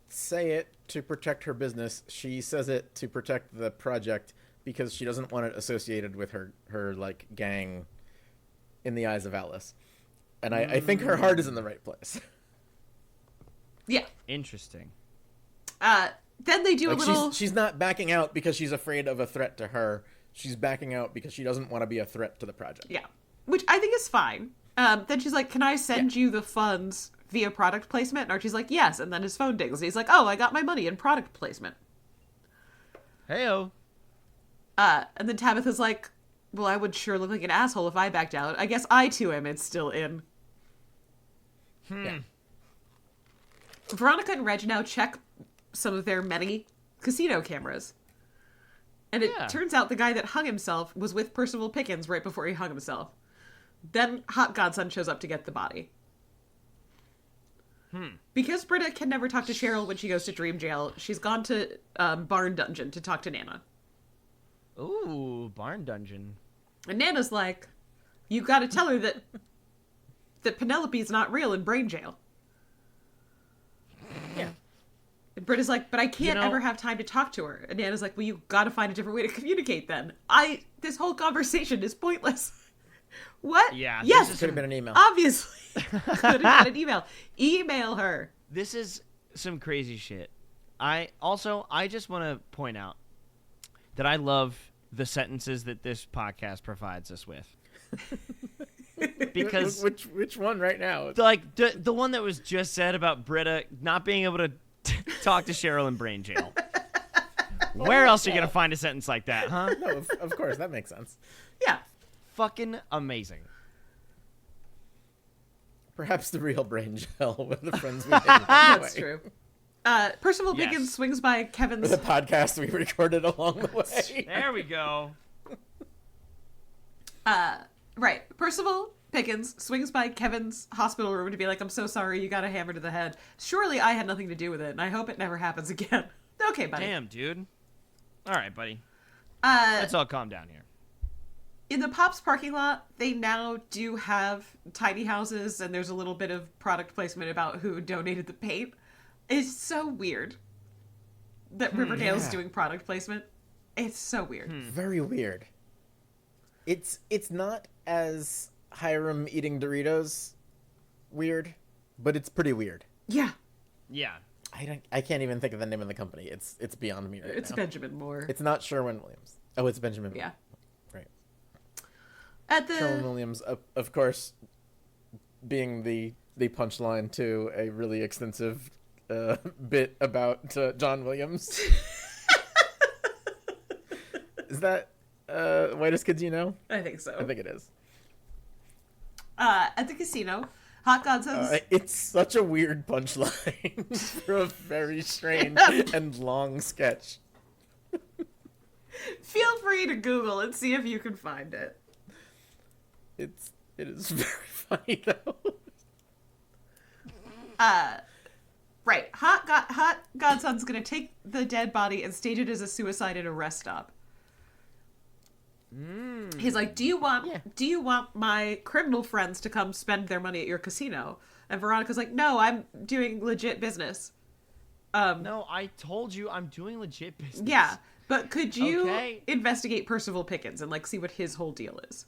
say it to protect her business. She says it to protect the project because she doesn't want it associated with her like gang in the eyes of Alice. And I think her heart is in the right place. Yeah. Interesting. Then they do a little... She's not backing out because she's afraid of a threat to her. She's backing out because she doesn't want to be a threat to the project. Yeah. Which I think is fine. Then she's like, "Can I send you the funds via product placement?" And Archie's like, "Yes." And then his phone dings. And he's like, "Oh, I got my money in product placement." Heyo. And then Tabitha's like, "Well, I would sure look like an asshole if I backed out. I guess I too am still in." Yeah. Veronica and Reg now check some of their many casino cameras. And it turns out the guy that hung himself was with Percival Pickins right before he hung himself. Then Hot Godson shows up to get the body. Because Britta can never talk to Cheryl when she goes to Dream Jail, she's gone to Barn Dungeon to talk to Nana. Ooh, Barn Dungeon. And Nana's like, "You gotta tell her that Penelope's not real in Brain Jail." Yeah. And Britta's like, "But I can't ever have time to talk to her." And Nana's like, "Well, you gotta find a different way to communicate then. This whole conversation is pointless." What? Yeah. Yes. This could have been an email. Obviously. Could have been an email. Email her. This is some crazy shit. I just want to point out that I love the sentences that this podcast provides us with. Because which one right now? Like the one that was just said about Britta not being able to talk to Cheryl in Brain Jail. Where else are you gonna find a sentence like that, huh? No, of course that makes sense. Yeah. Fucking amazing. Perhaps the real Brain Jail with the friends we made. That's true. Percival Pickins swings by Kevin's... The podcast we recorded along the way. There we go. Right. Percival Pickins swings by Kevin's hospital room to be like, "I'm so sorry, you got a hammer to the head. Surely I had nothing to do with it, and I hope it never happens again." Okay, buddy. Damn, dude. All right, buddy. Let's all calm down here. In the Pops parking lot, they now do have tiny houses, and there's a little bit of product placement about who donated the paint. It's so weird that Riverdale's doing product placement. It's so weird. Very weird. It's not as Hiram eating Doritos weird, but it's pretty weird. Yeah. Yeah. I can't even think of the name of the company. It's beyond me right now. It's Benjamin Moore. It's not Sherwin-Williams. Oh, it's Benjamin Moore. Yeah. Right. At the Sherwin-Williams, of course, being the punchline to a really extensive bit about John Williams. Is that Whitest Kids You Know? I think so. I think it is. At the casino, Hot Godson's... It's such a weird punchline for a very strange and long sketch. Feel free to Google and see if you can find it. It is very funny though. Right. Hot Godson's gonna take the dead body and stage it as a suicide at a rest stop. He's like, do you want my criminal friends to come spend their money at your casino? And Veronica's like, no, I'm doing legit business. No, I told you I'm doing legit business. Yeah, but could you investigate Percival Pickins and, like, see what his whole deal is?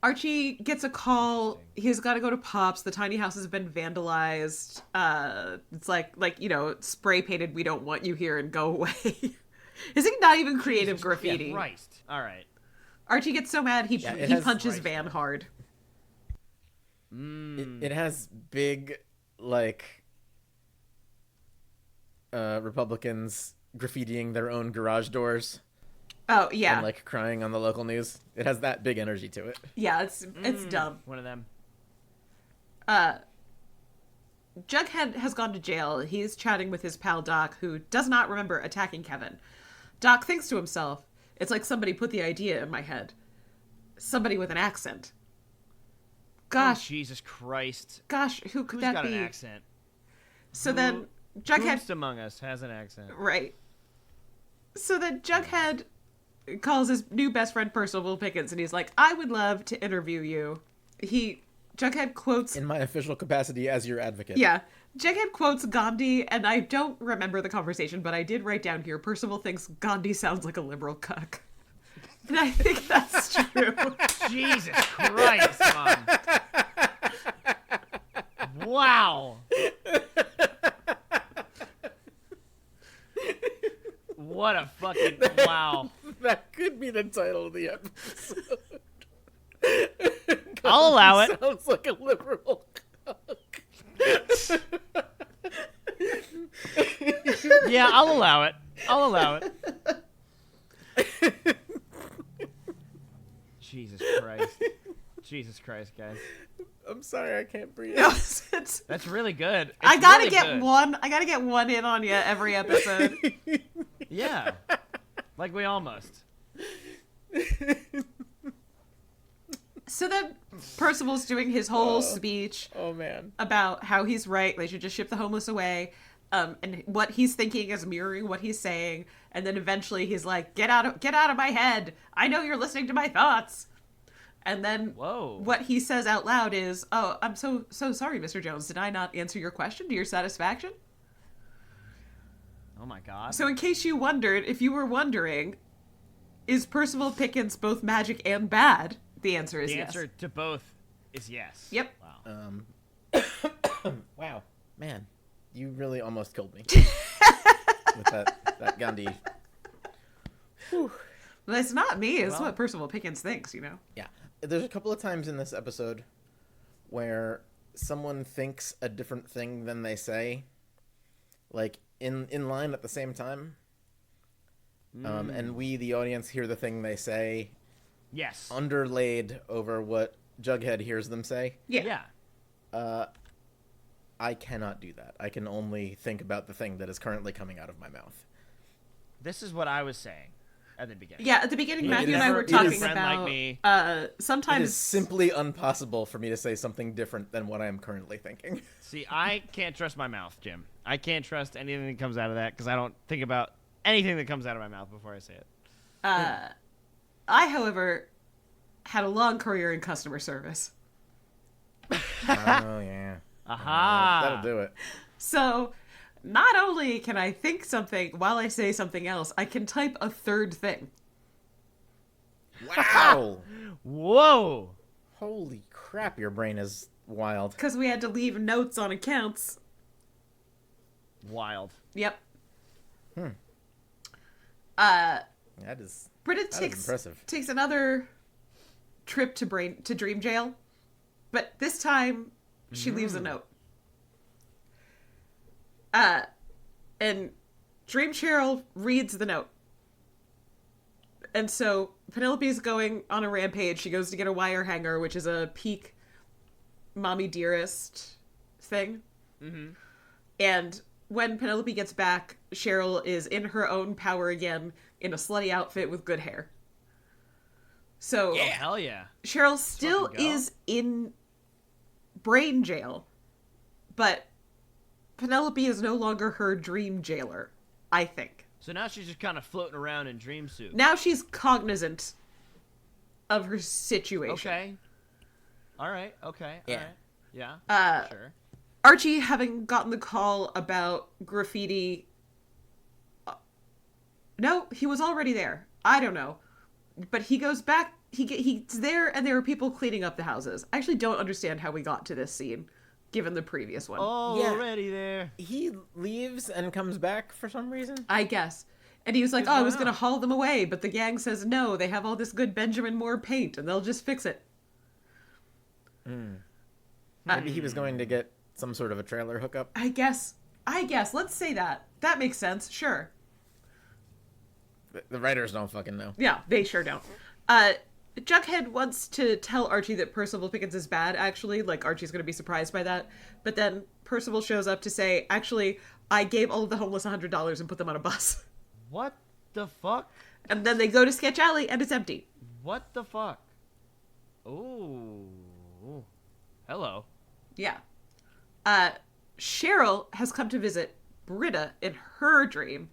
Archie gets a call. He's got to go to Pop's. The tiny house has been vandalized. It's like, you know, spray painted, "We don't want you here," and go away. Is it not even creative graffiti? Yeah, Christ. All right. Archie gets so mad he punches Van hard. It has big, like, Republicans graffitiing their own garage doors. Oh, yeah. And, like, crying on the local news. It has that big energy to it. Yeah, it's dumb. One of them. Jughead has gone to jail. He's chatting with his pal Doc, who does not remember attacking Kevin. Doc thinks to himself, it's like somebody put the idea in my head. Somebody with an accent. Gosh. Oh, Jesus Christ. Gosh, who could that be? Who's got an accent? So then Jughead... Who's among us has an accent? Right. So then Jughead calls his new best friend Percival Pickins, and he's like, I would love to interview you. Jughead quotes... In my official capacity as your advocate. Yeah. Jughead quotes Ghandi, and I don't remember the conversation, but I did write down here, Percival thinks Ghandi sounds like a liberal cuck. And I think that's true. Jesus Christ, Mom. Wow. What a fucking... Wow. That could be the title of the episode. I'll allow it. Sounds like a liberal cuck. Yeah, I'll allow it. I'll allow it. Jesus Christ. Jesus Christ, guys. I'm sorry, I can't breathe. No, That's really good. I gotta get one in on you every episode. Yeah. Like we all must. So then Percival's doing his whole speech about how he's right, they should just ship the homeless away, and what he's thinking is mirroring what he's saying, and then eventually he's like, get out of my head, I know you're listening to my thoughts. And then what he says out loud is, oh, I'm so sorry, Mr. Jones, did I not answer your question to your satisfaction? Oh my God. So in case you wondered, if you were wondering, is Percival Pickins both magic and bad? The answer is yes. The answer to both is yes. Yep. Wow. Wow. Man, you really almost killed me. With that Ghandi. Whew. Well, it's not me. It's what Percival Pickins thinks, you know? Yeah. There's a couple of times in this episode where someone thinks a different thing than they say, like, in line at the same time. And we, the audience, hear the thing they say. Yes. Underlaid over what Jughead hears them say. Yeah. I cannot do that. I can only think about the thing that is currently coming out of my mouth. This is what I was saying at the beginning. Yeah, at the beginning, Matthew and I were talking about sometimes... It is simply impossible for me to say something different than what I am currently thinking. See, I can't trust my mouth, Jim. I can't trust anything that comes out of that because I don't think about anything that comes out of my mouth before I say it. I, however, had a long career in customer service. Oh, yeah. Aha! That'll do it. So, not only can I think something while I say something else, I can type a third thing. Wow! Whoa! Holy crap, your brain is wild. Because we had to leave notes on accounts. Wild. Yep. That is impressive. Britta takes another trip to Dream Jail, but this time she leaves a note. And Dream Cheryl reads the note. And so Penelope's going on a rampage. She goes to get a wire hanger, which is a peak mommy dearest thing. Mm-hmm. And when Penelope gets back, Cheryl is in her own power again, in a slutty outfit with good hair. So yeah, hell yeah. Cheryl still is in brain jail, but Penelope is no longer her dream jailer, I think. So now she's just kind of floating around in dream suit. Now she's cognizant of her situation. Okay. All right. Okay. Yeah. All right. Yeah. Sure. Archie, having gotten the call about graffiti... No, he was already there. I don't know. But he goes back... He's there, and there are people cleaning up the houses. I actually don't understand how we got to this scene, given the previous one. Already there. He leaves and comes back for some reason? I guess. And he was like, I was going to haul them away, but the gang says no, they have all this good Benjamin Moore paint, and they'll just fix it. Maybe he was going to get some sort of a trailer hookup. I guess. Let's say that. That makes sense. Sure. The writers don't fucking know. Yeah, they sure don't. Jughead wants to tell Archie that Percival Pickins is bad, actually. Like, Archie's going to be surprised by that. But then Percival shows up to say, actually, I gave all of the homeless $100 and put them on a bus. What the fuck? And then they go to Sketch Alley, and it's empty. What the fuck? Ooh. Hello. Yeah. Cheryl has come to visit Britta in her dream,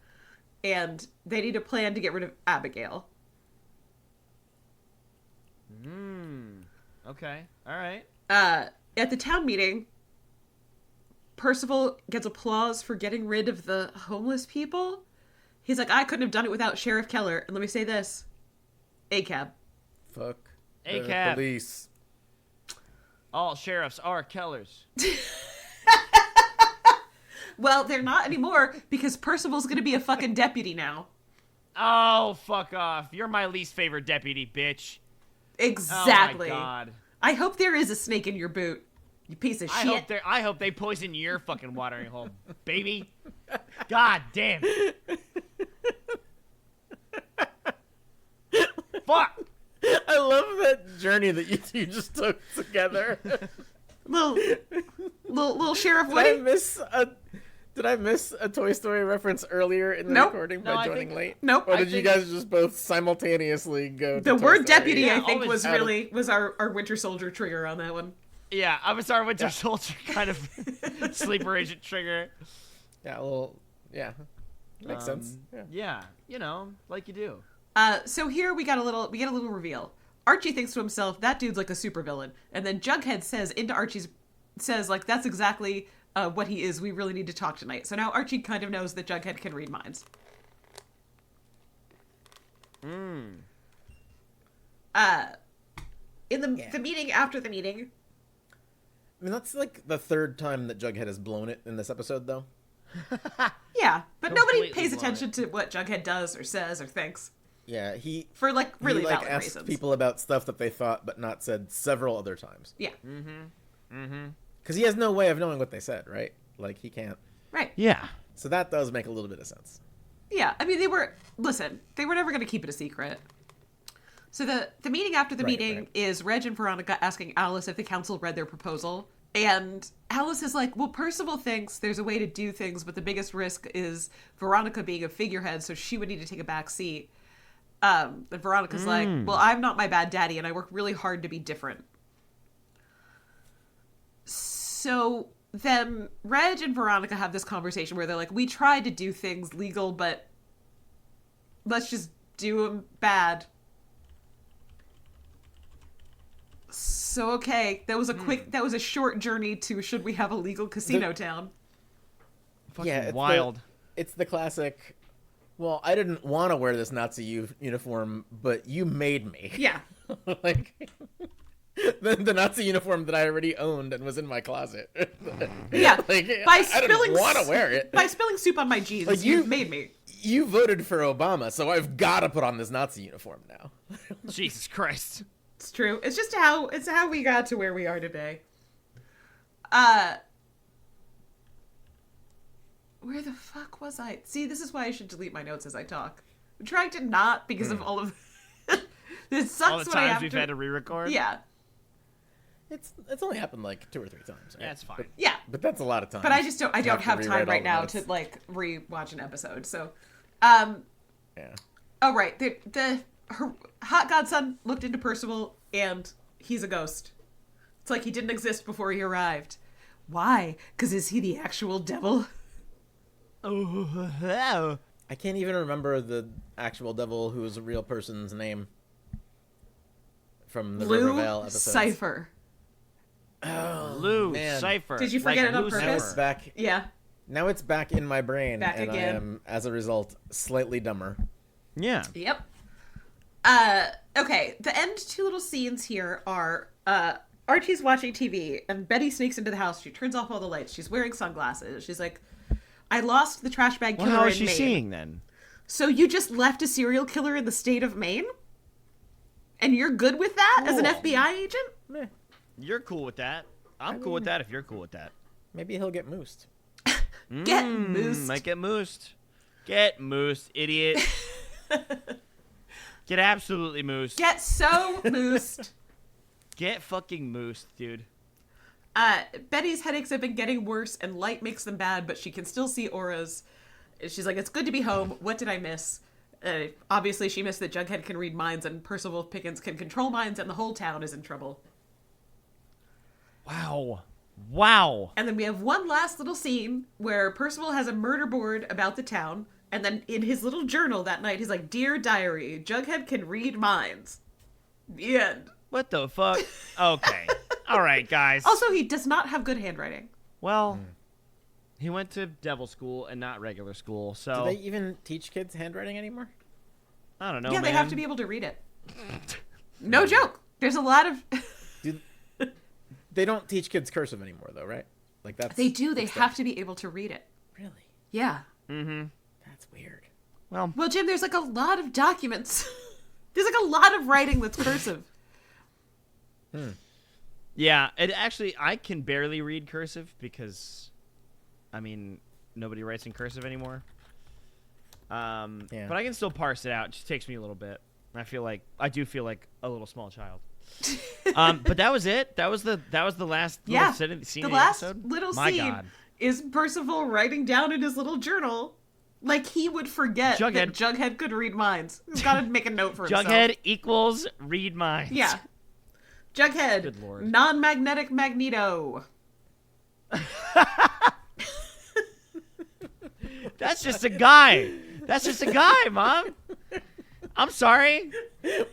and they need a plan to get rid of Abigail. Okay. All right. At the town meeting, Percival gets applause for getting rid of the homeless people. He's like, I couldn't have done it without Sheriff Keller. And let me say this. ACAB. Fuck. ACAB. Police. All sheriffs are Kellers. Well, they're not anymore because Percival's going to be a fucking deputy now. Oh, fuck off. You're my least favorite deputy, bitch. Exactly. Oh, my God. I hope there is a snake in your boot, you piece of shit. I hope they poison your fucking watering hole, baby. God damn. Fuck. I love that journey that you two just took together. little Sheriff Woody. Did I miss a Toy Story reference earlier in the recording by joining late? Nope. Or did you guys just both simultaneously go to The Toy word Story? deputy, I think, was our Winter Soldier trigger on that one. Yeah, I was our Winter Soldier kind of sleeper agent trigger. Yeah, makes sense. Yeah, you know, like you do. So here we get a little reveal. Archie thinks to himself, that dude's like a supervillain. And then Jughead says like, that's exactly what he is. We really need to talk tonight. So now Archie kind of knows that Jughead can read minds. In the meeting after the meeting. I mean, that's like the third time that Jughead has blown it in this episode, though. Yeah, but nobody pays blown attention to what Jughead does or says or thinks. Yeah, he For like really he, valid asked reasons. people about stuff that they thought but not said several other times. Yeah. Because he has no way of knowing what they said, right? Like, he can't. Right. Yeah. So that does make a little bit of sense. Yeah, I mean, they were never going to keep it a secret. So the meeting after the meeting is Reg and Veronica asking Alice if the council read their proposal. And Alice is like, well, Percival thinks there's a way to do things, but the biggest risk is Veronica being a figurehead, so she would need to take a back seat. And Veronica's like, well, I'm not my bad daddy, and I work really hard to be different. So then Reg and Veronica have this conversation where they're like, we tried to do things legal, but let's just do them bad. So, okay, that was a short journey to should we have a legal casino town? Fucking it's wild. It's the classic, well, I didn't want to wear this Nazi uniform, but you made me. Yeah. Like, the Nazi uniform that I already owned and was in my closet. Yeah. Like, I didn't want to wear it. By spilling soup on my jeans, Like, you made me. You voted for Obama, so I've got to put on this Nazi uniform now. Jesus Christ. It's true. It's just how we got to where we are today. Where the fuck was I? See, this is why I should delete my notes as I talk. I'm trying to not because of all of this sucks All the when I times have we've to... had to re-record? Yeah. It's only happened like 2 or 3 times. Right? Yeah, it's fine. But that's a lot of time. But I don't have time right now to like rewatch an episode. So, yeah. Oh right, her hot godson looked into Percival, and he's a ghost. It's like he didn't exist before he arrived. Why? Because is he the actual devil? Oh. I can't even remember the actual devil who was a real person's name from the Riverdale episodes. Cypher. Oh, Lou man. Cypher. Did you forget it on purpose? Now it's back. Yeah. Now it's back in my brain, Back and again. I am, as a result, slightly dumber. Yeah. Yep. Okay, the end 2 little scenes here are Archie's watching TV, and Betty sneaks into the house. She turns off all the lights. She's wearing sunglasses. She's like, I lost the trash bag killer in Maine. Well, how is she seeing then? So you just left a serial killer in the state of Maine? And you're good with that as an FBI agent? Meh. You're cool with that. I'm cool with that if you're cool with that. Maybe he'll get moosed. Get moosed. Might get moosed. Get moosed, idiot. Get absolutely moosed. Get so moosed. Get fucking moosed, dude. Betty's headaches have been getting worse, and light makes them bad, but she can still see auras. She's like, it's good to be home. What did I miss? Obviously, she missed that Jughead can read minds, and Percival Pickins can control minds, and the whole town is in trouble. Wow. And then we have one last little scene where Percival has a murder board about the town, and then in his little journal that night, he's like, Dear Diary, Jughead can read minds. The end. What the fuck? Okay. All right, guys. Also, he does not have good handwriting. Well, he went to devil school and not regular school, so... Do they even teach kids handwriting anymore? I don't know, Yeah, man. they have to be able to read it. No joke. There's a lot of... They don't teach kids cursive anymore, though, right? Like that's. They do. They have to be able to read it. Really? Yeah. Mm-hmm. That's weird. Well, Jim, there's like a lot of documents. There's like a lot of writing that's cursive. Yeah, it actually, I can barely read cursive because, I mean, nobody writes in cursive anymore. Yeah. But I can still parse it out. It just takes me a little bit. I do feel like a little small child. But that was it. That was the last little scene of the last episode. little My scene God. is Percival writing down in his little journal, like he would forget that Jughead could read minds. He's got to make a note for himself. Jughead equals read minds. Yeah. Jughead, Good Lord. Non-Magnetic Magneto. That's just a guy. That's just a guy, Mom. I'm sorry.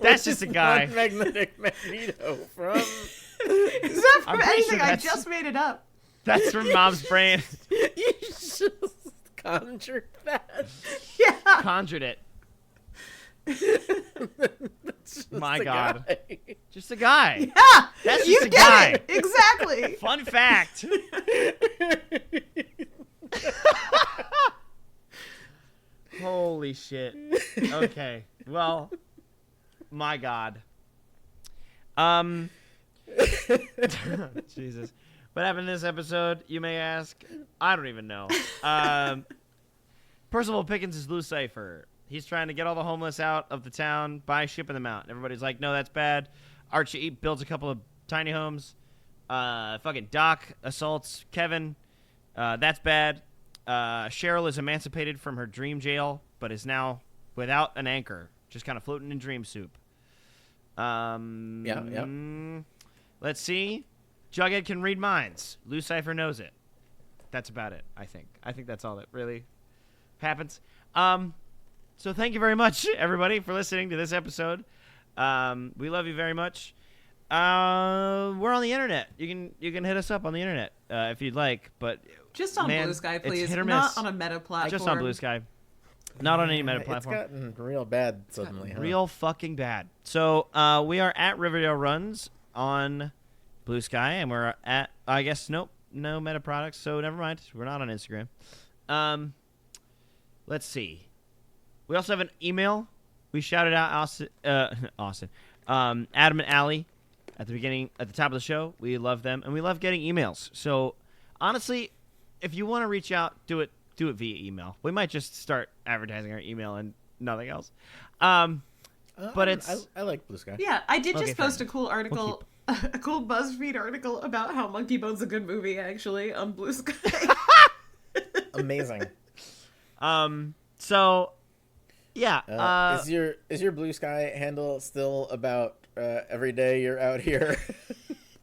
That's just a guy. Non-Magnetic Magneto from. Is that from anything? Sure I just made it up. That's from Mom's brain. You just conjured that. Yeah. Conjured it. My God. Guy. Just a guy. Yeah. That's you just a get guy. it. Exactly. Fun fact. Holy shit. Okay. Well, my God. Jesus. What happened in this episode, you may ask? I don't even know. Percival Pickins is Lou Cypher. He's trying to get all the homeless out of the town by shipping them out. Everybody's like, no, that's bad. Archie builds a couple of tiny homes. Fucking Doc assaults Kevin. That's bad. Cheryl is emancipated from her dream jail, but is now without an anchor, just kind of floating in dream soup. Yeah. Let's see. Jughead can read minds. Lou Cypher knows it. That's about it, I think. I think that's all that really happens. So thank you very much, everybody, for listening to this episode. We love you very much. We're on the internet. You can hit us up on the internet if you'd like, but just on Bluesky, please. It's hit or miss. Not on a meta platform. Just on Bluesky. Not on any meta platform. It's gotten real bad suddenly. Real fucking bad. So we are at Riverdale Runs on Bluesky, and we're at, I guess, no meta products, so never mind. We're not on Instagram. Let's see. We also have an email. We shouted out Austin. Adam and Allie at the top of the show. We love them, and we love getting emails. So honestly, if you want to reach out, do it via email. We might just start advertising our email and nothing else. But it's I like Bluesky. Yeah, I did just post a cool article a cool BuzzFeed article about how Monkey Bone's a good movie, actually, on Bluesky. Amazing. So, yeah. Is your Blue Sky handle still about every day you're out here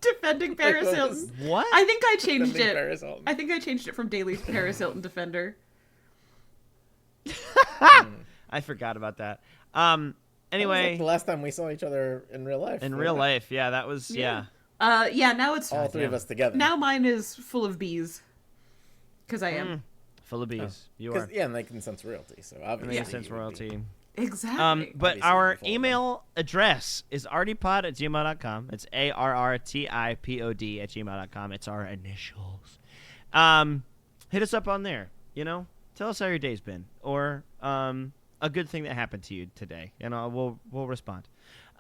defending Paris Hilton? What? I think I changed it. Paris Hilton. I think I changed it from Daily Paris Hilton Defender. I forgot about that. That Anyway, was like the last time we saw each other in real life. in real life, yeah, that was Yeah, now it's all three of us together. now mine is full of bees. Because I am. full of bees. You are. Yeah, and they can sense royalty, so obviously. Makes sense, royalty. Exactly. But Obviously, our before email address is arrtipod@gmail.com. It's ARRTIPOD@gmail.com. It's our initials. Hit us up on there. Tell us how your day's been, or a good thing that happened to you today. We'll respond.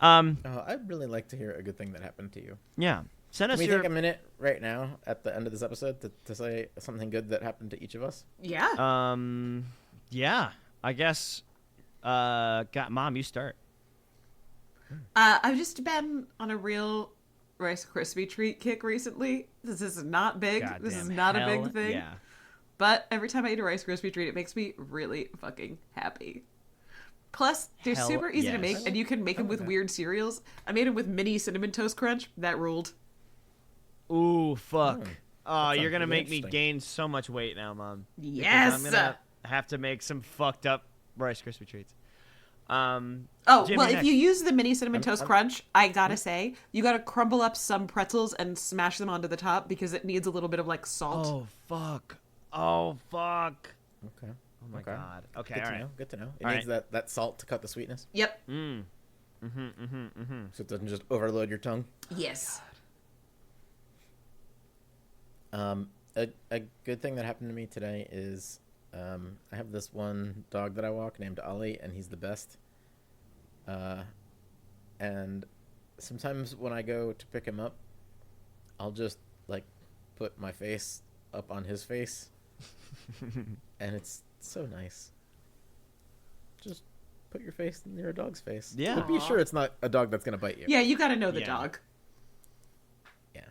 I'd really like to hear a good thing that happened to you. Yeah. Send us Can we your. take a minute right now at the end of this episode to say something good that happened to each of us? Yeah. Yeah. I guess. Mom, you start. I've just been on a real Rice Krispie treat kick recently. This is not big. This is not a big thing. Yeah. But every time I eat a Rice Krispie treat, it makes me really fucking happy. Plus, they're Hell super easy to yes. make, and you can make them with weird cereals. I made them with mini Cinnamon Toast Crunch. That ruled. Ooh, fuck. Oh, sounds you're gonna really make me interesting. gain so much weight now, Mom. Because Yes! I'm gonna have to make some fucked up Rice Krispie treats. Oh, Jim, well, you're if you next. use the mini Cinnamon Toast Crunch, I gotta say, you gotta crumble up some pretzels and smash them onto the top because it needs a little bit of, like, salt. Oh, fuck. Oh, fuck. Okay. Oh, my God. Okay, Good all to right. know. Good to know. It All needs that salt to cut the sweetness, Yep. Mm. so it doesn't just overload your tongue. Yes. A good thing that happened to me today is I have this one dog that I walk named Ollie, and he's the best. And sometimes when I go to pick him up, I'll just like put my face up on his face, and it's so nice. Just put your face near a dog's face. Yeah. But be Aw. sure it's not a dog that's gonna bite you. Yeah, you gotta know the Yeah. dog. Yeah.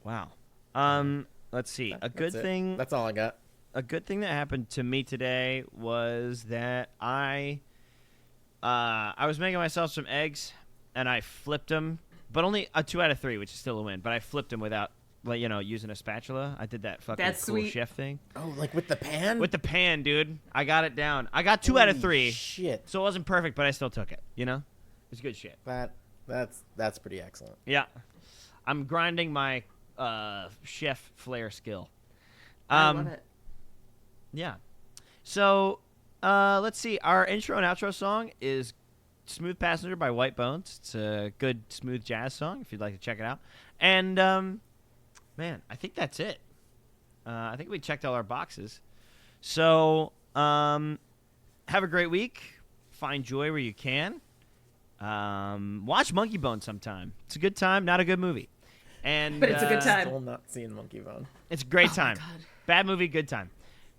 Wow. Let's see. A good That's it. thing. That's all I got. A good thing that happened to me today was that I was making myself some eggs, and I flipped them, but only a 2 out of 3, which is still a win. But I flipped them without, using a spatula. I did that fucking That's cool sweet. chef thing Oh, like with the pan? with the pan, dude. I got it down. I got 2 out of Holy 3, Shit. so it wasn't perfect, but I still took it. It's good shit. That's pretty excellent. Yeah, I'm grinding my chef flair skill. I want it. Yeah. So, let's see. Our intro and outro song is Smooth Passenger by White Bones. It's a good, smooth jazz song if you'd like to check it out. And, man, I think that's it. I think we checked all our boxes. So, have a great week. Find joy where you can. Watch Monkey Bone sometime. It's a good time, not a good movie. And But it's a good time. Still not seeing Monkey Bone. It's a great Oh my time. God. Bad movie, good time.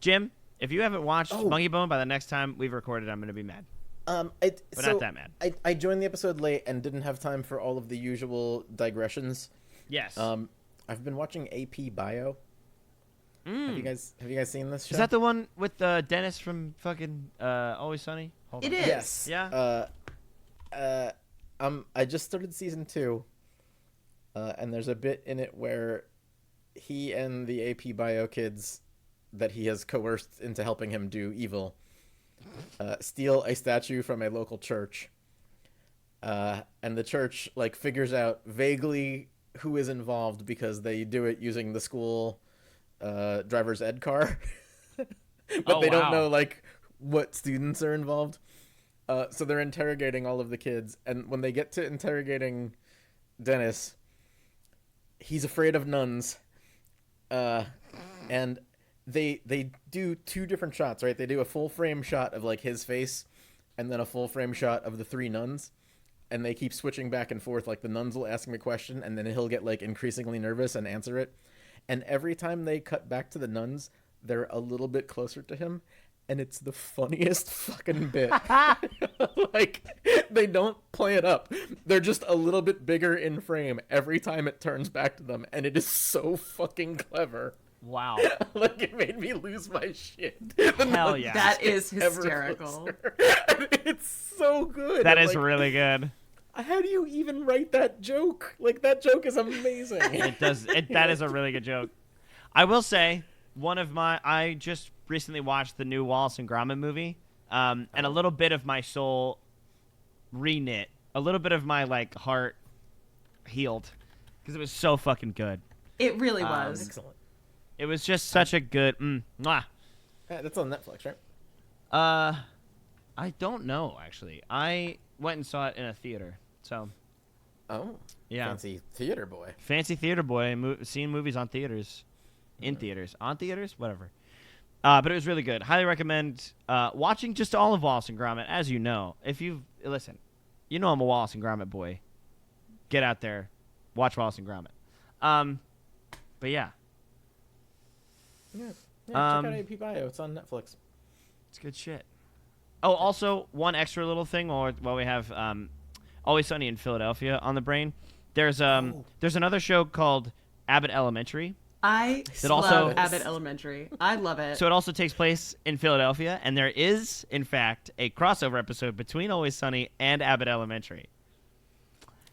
Jim, if you haven't watched Oh. Monkey Bone by the next time we've recorded, I'm going to be mad. But not that mad. I joined the episode late and didn't have time for all of the usual digressions. Yes. I've been watching AP Bio. Have you guys seen this show? Is that the one with Dennis from fucking Always Sunny? Hold It on. is. Yes. Yeah. I just started season 2, and there's a bit in it where he and the AP Bio kids that he has coerced into helping him do evil steal a statue from a local church, and the church figures out vaguely who is involved because they do it using the school driver's ed car, but they don't know what students are involved. So they're interrogating all of the kids, and when they get to interrogating Dennis, he's afraid of nuns, and they do 2 different shots, right? They do a full frame shot of his face, and then a full frame shot of the 3 nuns, and they keep switching back and forth. The nuns will ask him a question, and then he'll get increasingly nervous and answer it, and every time they cut back to the nuns, they're a little bit closer to him, and it's the funniest fucking bit. Like, they don't play it up. They're just a little bit bigger in frame every time it turns back to them, and it is so fucking clever. Wow. Like, it made me lose my shit. Hell yeah. That is hysterical. It's so good. That is really good. How do you even write that joke? Like, that joke is amazing. It does. That is a really good joke. I will say, I just recently watched the new Wallace and Gromit movie, and a little bit of my soul reknit. A little bit of my, like, heart healed, because it was so fucking good. It really was. Excellent. It was just such a good, mwah. That's on Netflix, right? I don't know, actually. I went and saw it in a theater, so. Oh. Yeah. Fancy theater boy. Fancy theater boy, seeing movies on theaters. In theaters. On theaters? Whatever. But it was really good. Highly recommend watching just all of Wallace and Gromit, as you know. If you listen, you know I'm a Wallace and Gromit boy. Get out there. Watch Wallace and Gromit. But yeah. Yeah, check out AP Bio. It's on Netflix. It's good shit. Oh, also, one extra little thing while we have Always Sunny in Philadelphia on the brain. There's another show called Abbott Elementary. I love Abbott Elementary. I love it. So it also takes place in Philadelphia, and there is, in fact, a crossover episode between Always Sunny and Abbott Elementary.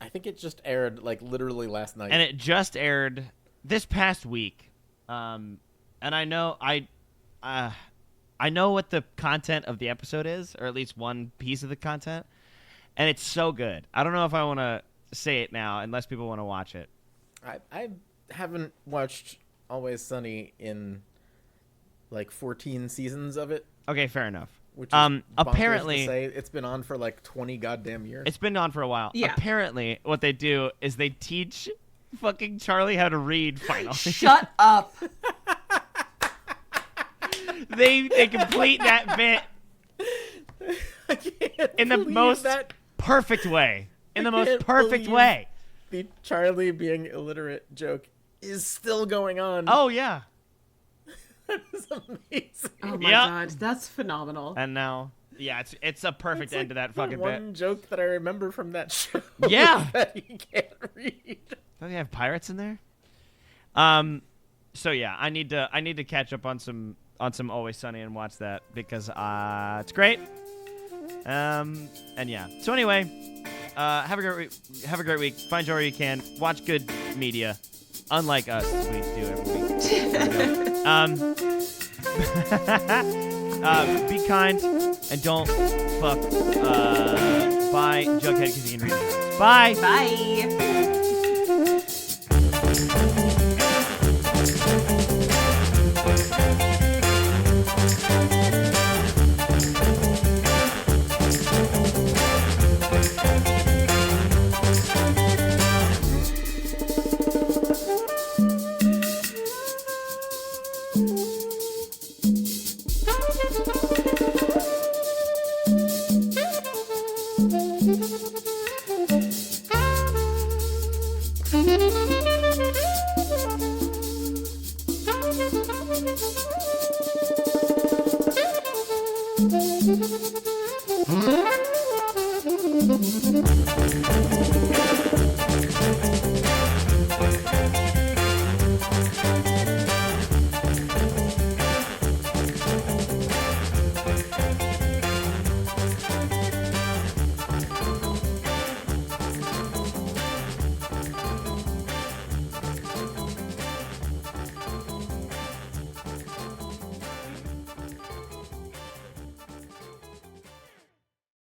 I think it just aired, like, literally last night. And it just aired this past week. And I know I know what the content of the episode is, or at least one piece of the content, and it's so good. I don't know if I want to say it now, unless people want to watch it. I haven't watched Always Sunny in, like, 14 seasons of it. Okay, fair enough. Which is apparently to say. It's been on for, like, 20 goddamn years. It's been on for a while. Yeah. Apparently, what they do is they teach fucking Charlie how to read, finally. Shut up. They complete that bit in the most perfect way. In the most perfect way. The Charlie being illiterate joke is still going on. Oh, yeah. That is amazing. Oh, my God. That's phenomenal. And now, yeah, it's a perfect end to that fucking bit. One joke that I remember from that show. Yeah. That he can't read. Don't they have pirates in there? So yeah, I need to catch up on some Always Sunny and watch that because it's great. And yeah. So anyway, have a great week. Find joy where you can. Watch good media, unlike us, we do every week. Be kind and don't fuck. Bye, Jughead, because you can read it. Bye. Bye.